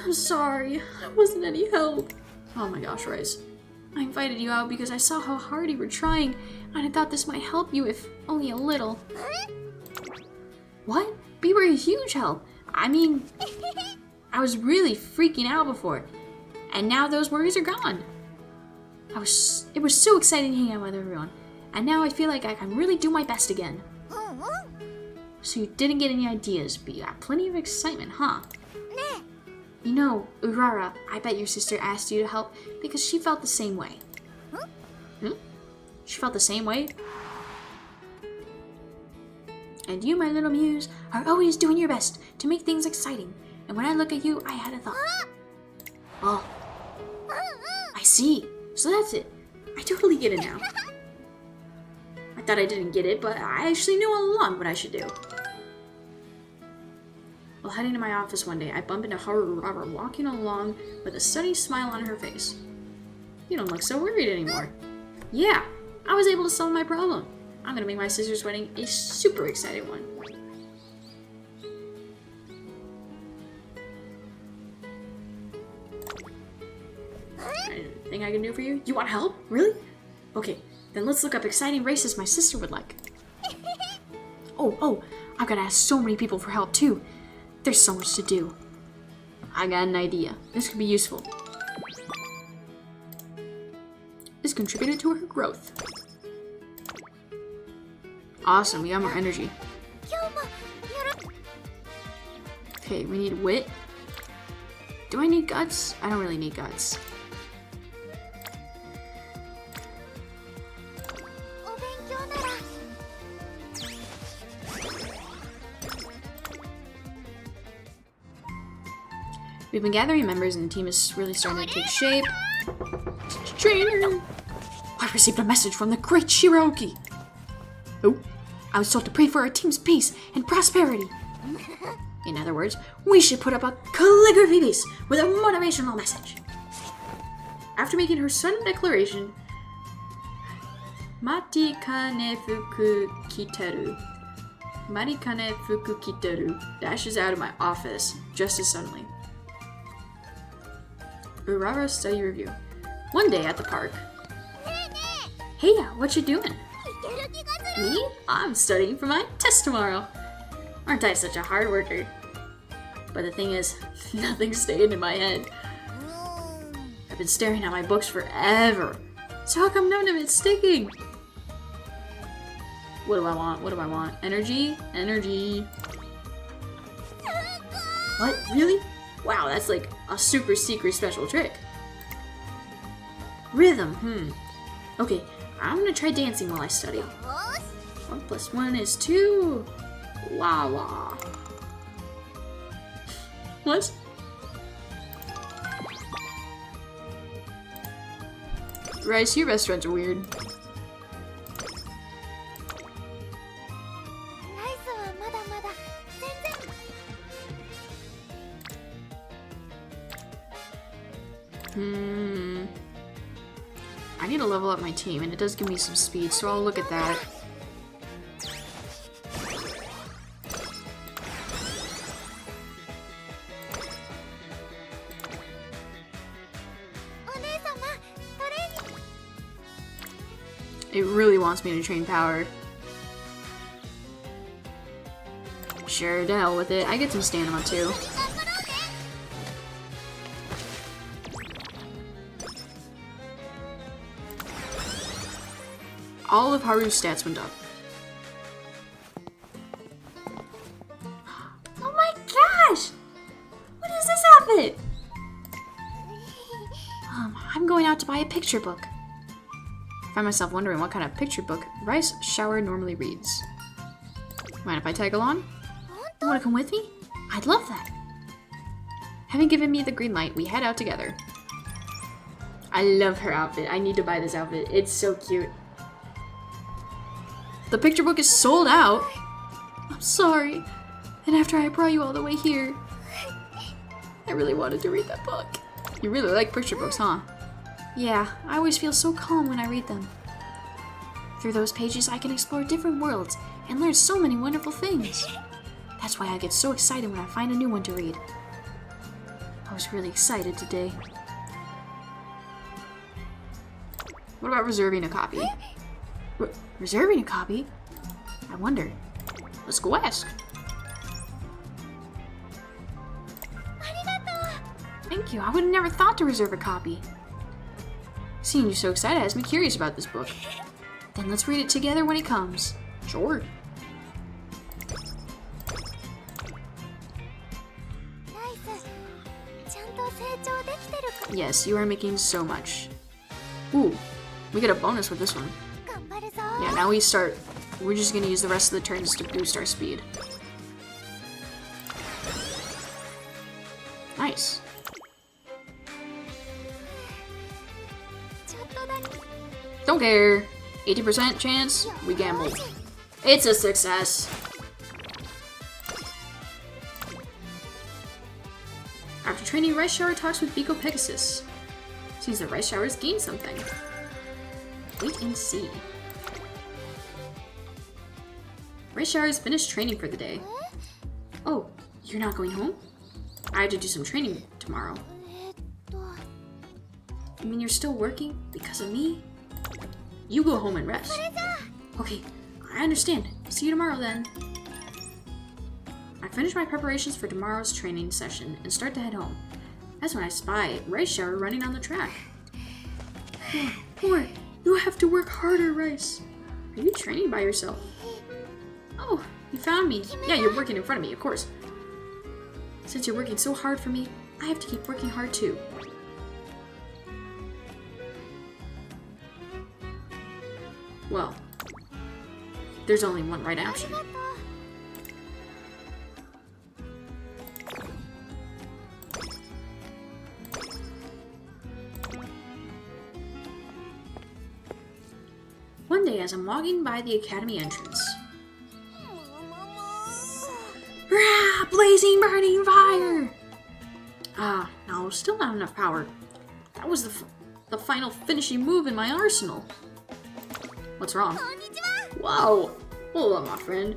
I'm sorry, I wasn't any help. Oh my gosh, Rice. I invited you out because I saw how hard you were trying, and I thought this might help you if only a little. What? But you were a huge help. I mean, I was really freaking out before, and now those worries are gone. It was so exciting hanging out with everyone, and now I feel like I can really do my best again. So you didn't get any ideas, but you got plenty of excitement, huh? You know, Urara, I bet your sister asked you to help because she felt the same way. She felt the same way? And you, my little muse, are always doing your best to make things exciting. And when I look at you, I had a thought. Oh, I see. So that's it. I totally get it now. I thought I didn't get it, but I actually knew all along what I should do. While heading to my office one day, I bump into Haru walking along with a sunny smile on her face. You don't look so worried anymore. Yeah, I was able to solve my problem. I'm gonna make my sister's wedding a super exciting one. Anything I can do for you? You want help? Really? Okay, then let's look up exciting races my sister would like. Oh, I've gotta ask so many people for help too. There's so much to do. I got an idea. This could be useful. This contributed to her growth. Awesome, we got more energy. Okay, we need wit. Do I need guts? I don't really need guts. We've been gathering members and the team is really starting to take shape. Trainer! I received a message from the great Shiroki. Oh, I was told to pray for our team's peace and prosperity. In other words, we should put up a calligraphy piece with a motivational message. After making her sudden declaration, Marikane fuku kiteru dashes out of my office just as suddenly. Urara study review. One day at the park. Hey, what you doing? Me? I'm studying for my test tomorrow. Aren't I such a hard worker? But the thing is, nothing's staying in my head. I've been staring at my books forever. So how come none of it's sticking? What do I want? What do I want? Energy? Energy. What? Really? Wow, that's like a super secret special trick. Rhythm, Okay, I'm gonna try dancing while I study. 1 + 1 is 2. Wah. What? Rice, your restaurants are weird. I need to level up my team, and it does give me some speed, so I'll look at that. It really wants me to train power. Sure, to hell with it. I get some stamina too. All of Haru's stats went up. Oh my gosh! What is this outfit? I'm going out to buy a picture book. I find myself wondering what kind of picture book Rice Shower normally reads. Mind if I tag along? You want to come with me? I'd love that. Having given me the green light, we head out together. I love her outfit. I need to buy this outfit. It's so cute. The picture book is sold out. I'm sorry. And after I brought you all the way here, I really wanted to read that book. You really like picture books, huh? Yeah, I always feel so calm when I read them. Through those pages, I can explore different worlds and learn so many wonderful things. That's why I get so excited when I find a new one to read. I was really excited today. What about reserving a copy? Reserving a copy? I wonder. Let's go ask. Thank you. I would have never thought to reserve a copy. Seeing you so excited has me curious about this book. Then let's read it together when it comes. Sure. Yes, you are making so much. Ooh, we get a bonus with this one. Yeah, now we're just gonna use the rest of the turns to boost our speed. Don't care. 80% chance, we gamble. It's a success. After training, Rice Shower talks with Biko Pegasus. Seems that Rice Shower's gained something. Wait and see. Rice Shower's finished training for the day. Oh, you're not going home? I have to do some training tomorrow. You mean you're still working because of me? You go home and rest. Okay, I understand. See you tomorrow then. I finish my preparations for tomorrow's training session and start to head home. That's when I spy Rice Shower running on the track. Poor, you have to work harder, Rice. Are you training by yourself? Oh, you found me. Yeah, you're working in front of me, of course. Since you're working so hard for me, I have to keep working hard too. Well, there's only one right option. One day, as I'm walking by the academy entrance, rah, blazing, burning fire! No, still not enough power. That was the final finishing move in my arsenal. What's wrong? Whoa! Hold on, my friend.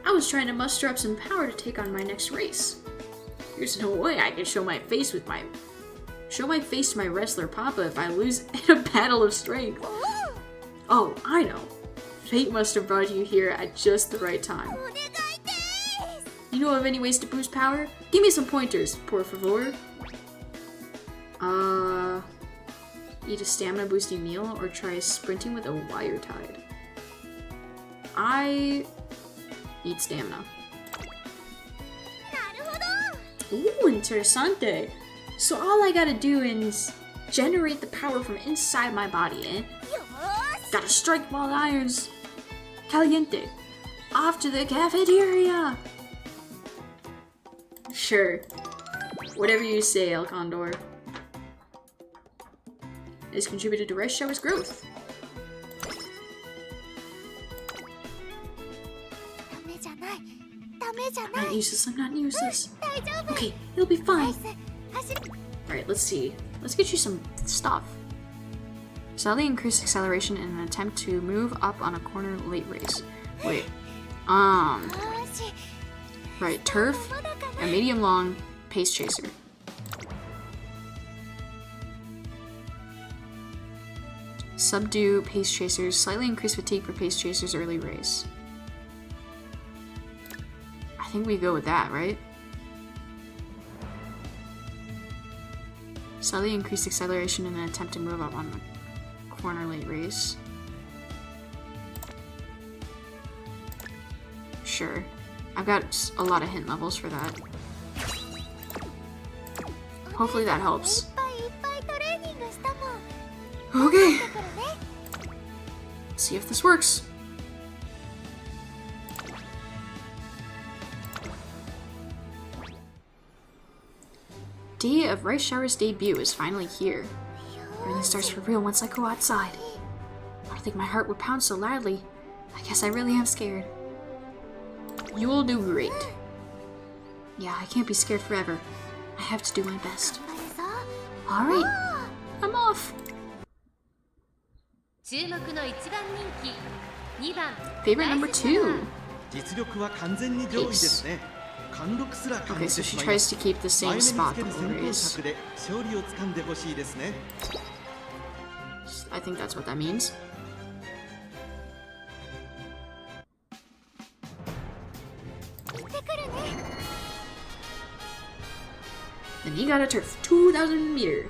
I was trying to muster up some power to take on my next race. There's no way I can show my face to my wrestler Papa if I lose in a battle of strength. Oh, I know. Fate must have brought you here at just the right time. You know of any ways to boost power? Give me some pointers, por favor. Eat a stamina boosting meal or try sprinting with a wire tied. I need stamina. Ooh, interessante. So all I gotta do is generate the power from inside my body, eh? Gotta strike while the iron's caliente. Off to the cafeteria! Sure. Whatever you say, El Condor. It has contributed to Rice Shower's growth. I'm not useless, I'm not useless. Okay, it'll be fine. Alright, let's see. Let's get you some stuff. Slightly increase acceleration in an attempt to move up on a corner late race. Wait. Right, turf, a medium long pace chaser. Subdue pace chasers, slightly increase fatigue for pace chasers early race. I think we go with that, right? Slightly increase acceleration in an attempt to move up on a corner late race. Sure. I've got a lot of hint levels for that. Hopefully that helps. Okay. Let's see if this works. Day of Rice Shower's debut is finally here. Everything starts for real once I go outside. I don't think my heart would pound so loudly. I guess I really am scared. You will do great. Yeah, I can't be scared forever. I have to do my best. Alright, I'm off. Favorite number 2. Ace. Okay, so she tries to keep the same spot the whole race. I think that's what that means. Then he got a turf, 2,000 meter.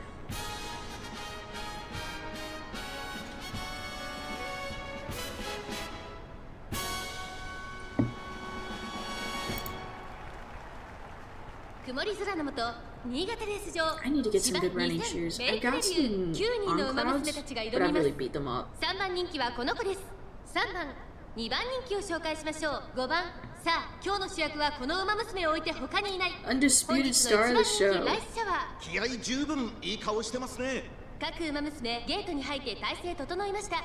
I need to get some good running shoes. I got some on clouds, but I really beat them up. Undisputed star of the show. 各馬娘ゲートに入って体勢整いました。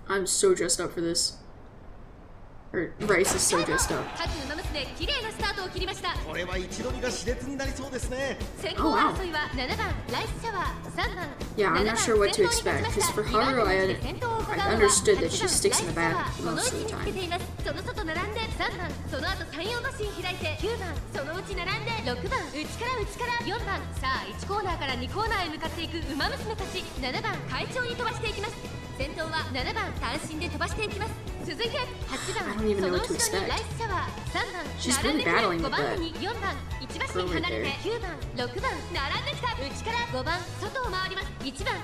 I'm so dressed up for this. Or Rice is so dressed up. 各馬娘綺麗なスタートを切りました。これは一度にが熾烈になりそうですね。先行争いは7番ライスシャワー、3番 Yeah, I'm not sure what to expect, because for Haru, I understood that she sticks in the back most of the time. その外並んで3番、その後34馬身開いて9番、そのうち並んで6番、内から4番。さあ1コーナーから2コーナーへ向かっていく馬娘たち。7番快調に飛ばしていきます。先頭は7番単身で飛ばしていきます。続いて8番、 I don't even そ know の what 後 to ろ expect. にライスシャワー、3番 She's 並ん really できて battling 5 with 番 that 手に4番、1馬身離れて9番6番並んできた。内から5番外を回ります。1番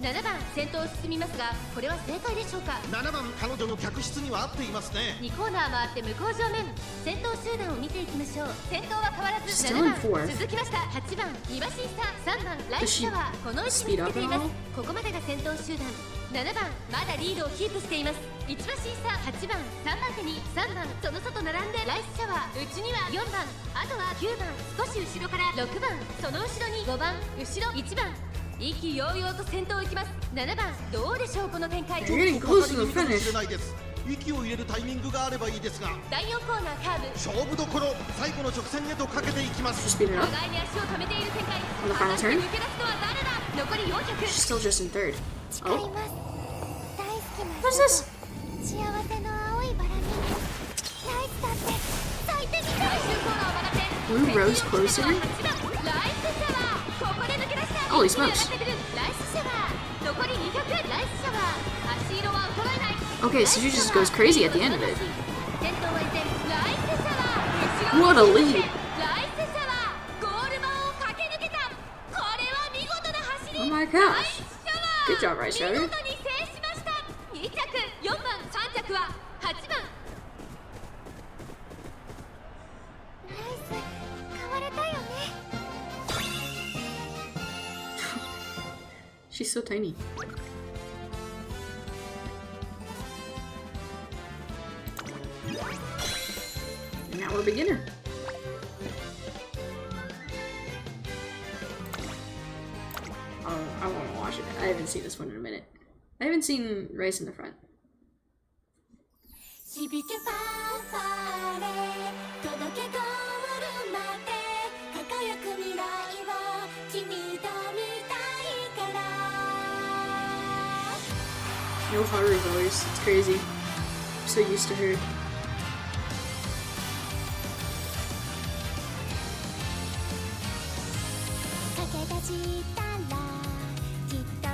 7番先頭を進みますが、これは正解でしょうか。7番彼女の客室には合っていますね。2コーナー回って向こう正面、先頭集団を見ていきましょう。先頭は変わらず Still 7 in 番 fourth. 続きました。8番2馬身差、3番ライスシャワー、この位置につけています。ここまでが先頭集団。7番まだリードをキープしています。1馬身差8番、3番手に3番、その外並んでライスシャワー、内には4番、あとは9番、少し後ろから6番、その後ろに5番、後ろ1番。意気揚々と先頭を行きます。7番どうでしょうこの展開。 You're getting close to the かもし finish. れないです。息を入れるタイミングがあればいいですが、第4コーナーカーブ、勝負どころ最後の直線へとかけていきま She's す。 speeding お up. 互いに足を止めている展開。 On the final 果たして turn? 抜け出すのは誰だ。残り 400。 She's still just in third. 誓い Oh, ます。大好きな what is this? 幸せの青いバラにライスだって咲いてみたい。最終コーナーを曲がって Blue Rose closer? 8番ライスシャワー、ここで抜け出した。 Holy 一気に上が smokes. ってくるライスシャワー、残り200。ライスシャワー、足色は衰えない。 Okay, so she just goes crazy at the end of it. 先頭は依然ライスシャワー、後ろ What a に lead. ライスシャワー、ゴール板を駆け抜けた。これは見事な走り。 Oh my ライ gosh. スシャワー Good job, Rice 見 Haru. 事に制しました。2着4番、3着は8番。ライス買われたよね。 She's so tiny. And now we're a beginner. Oh, I want to watch it. I haven't seen this one in a minute. I haven't seen Rice in the front. 響けファンファーレ届けゴールまで輝く未来を君と見たいから No Haru voice. It's crazy. I'm so used to her. 駆け出したらきっと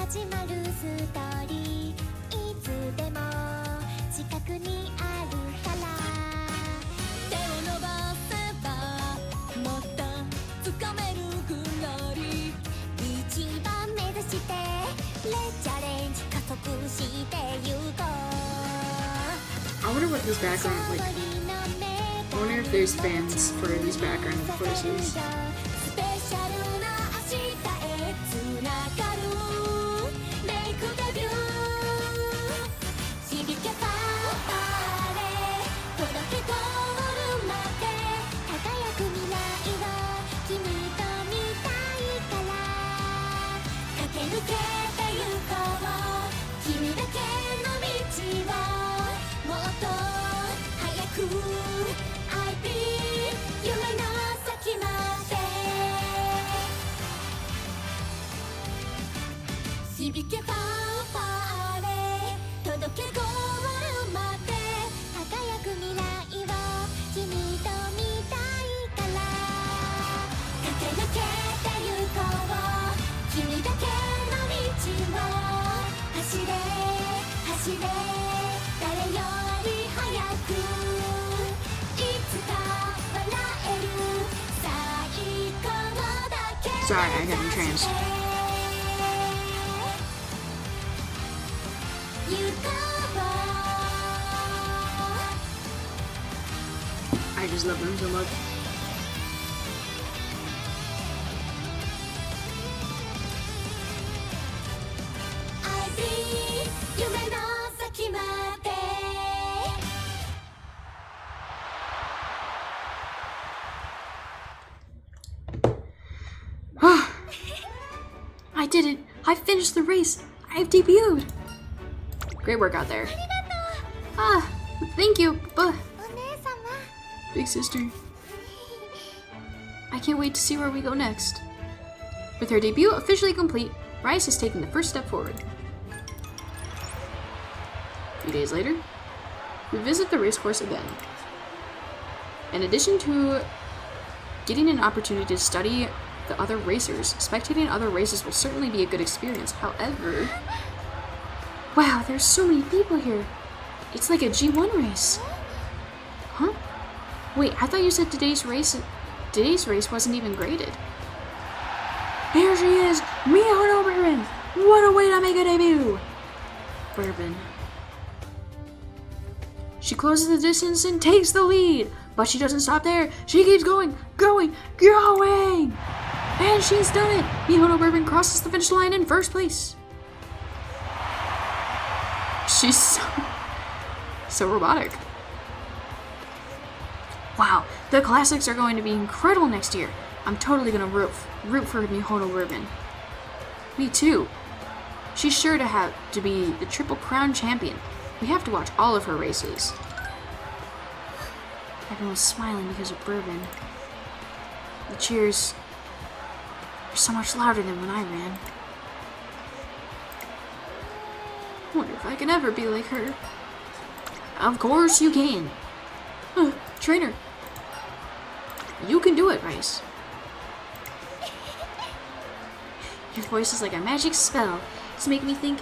始まるストーリーいつでも近くにあるから手を伸ばせばもっと掴めるぐらい一番目指してレチャレンジ加速してゆこう I wonder what this background like. I wonder if there's fans for these background voices. スペシャルな明日へつながるメイクデビュー響けファンファーレ届けゴールまで輝く未来を君と見たいから駆け抜けてゆこう君だけの道をもっと早く I be 夢の先まで響けファンファーレ届けゴールまで輝く未来を君と見たいから駆け抜けてゆこう君だけの道を走れ走れ誰より早くいつか笑える最高だけ Sorry, I got entranced. 行こう I just love them so much. I be 夢の先まで That did it! I finished the race! I've debuted! Great work out there. Ah, thank you, but... お姉様 Big sister. I can't wait to see where we go next. With her debut officially complete, Rice has taken the first step forward. A few days later, we visit the racecourse again. In addition to getting an opportunity to study the other racers, spectating other races will certainly be a good experience. However, wow, there's so many people here. It's like a G1 race. Huh? Wait, I thought you said today's race wasn't even graded. Here she is, Mihono Bourbon. What a way to make a debut. Bourbon. She closes the distance and takes the lead, but she doesn't stop there. She keeps going, going, going! And she's done it! Mihono Bourbon crosses the finish line in first place. She's so robotic. Wow, the classics are going to be incredible next year. I'm totally gonna root for Mihono Bourbon. Me too. She's sure to be the Triple Crown champion. We have to watch all of her races. Everyone's smiling because of Bourbon. The cheers are so much louder than when I ran. I wonder if I can ever be like her. Of course you can. Trainer. You can do it, Rice. Your voice is like a magic spell to make me think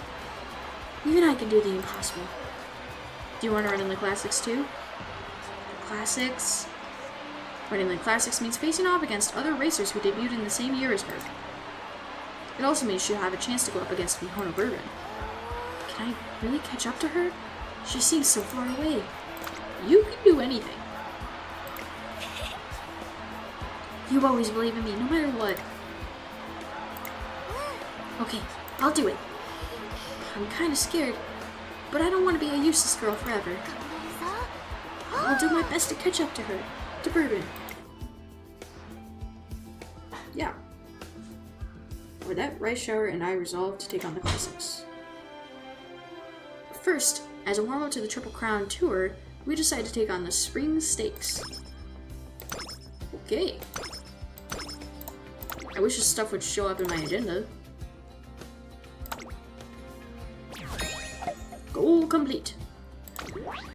even I can do the impossible. Do you want to run in the classics too? Classics? Running in the classics means facing off against other racers who debuted in the same year as her. It also means she'll have a chance to go up against Mihono Bourbon. Can I really catch up to her? She seems so far away. You can do anything. You always believe in me, no matter what. Okay, I'll do it. I'm kinda scared, but I don't want to be a useless girl forever. I'll do my best to catch up to her, to Bourbon. Yeah. For that, Rice Shower and I resolved to take on the classics. First, as a warm-up to the Triple Crown Tour, we decided to take on the Spring Stakes. Okay. I wish this stuff would show up in my agenda. Goal complete.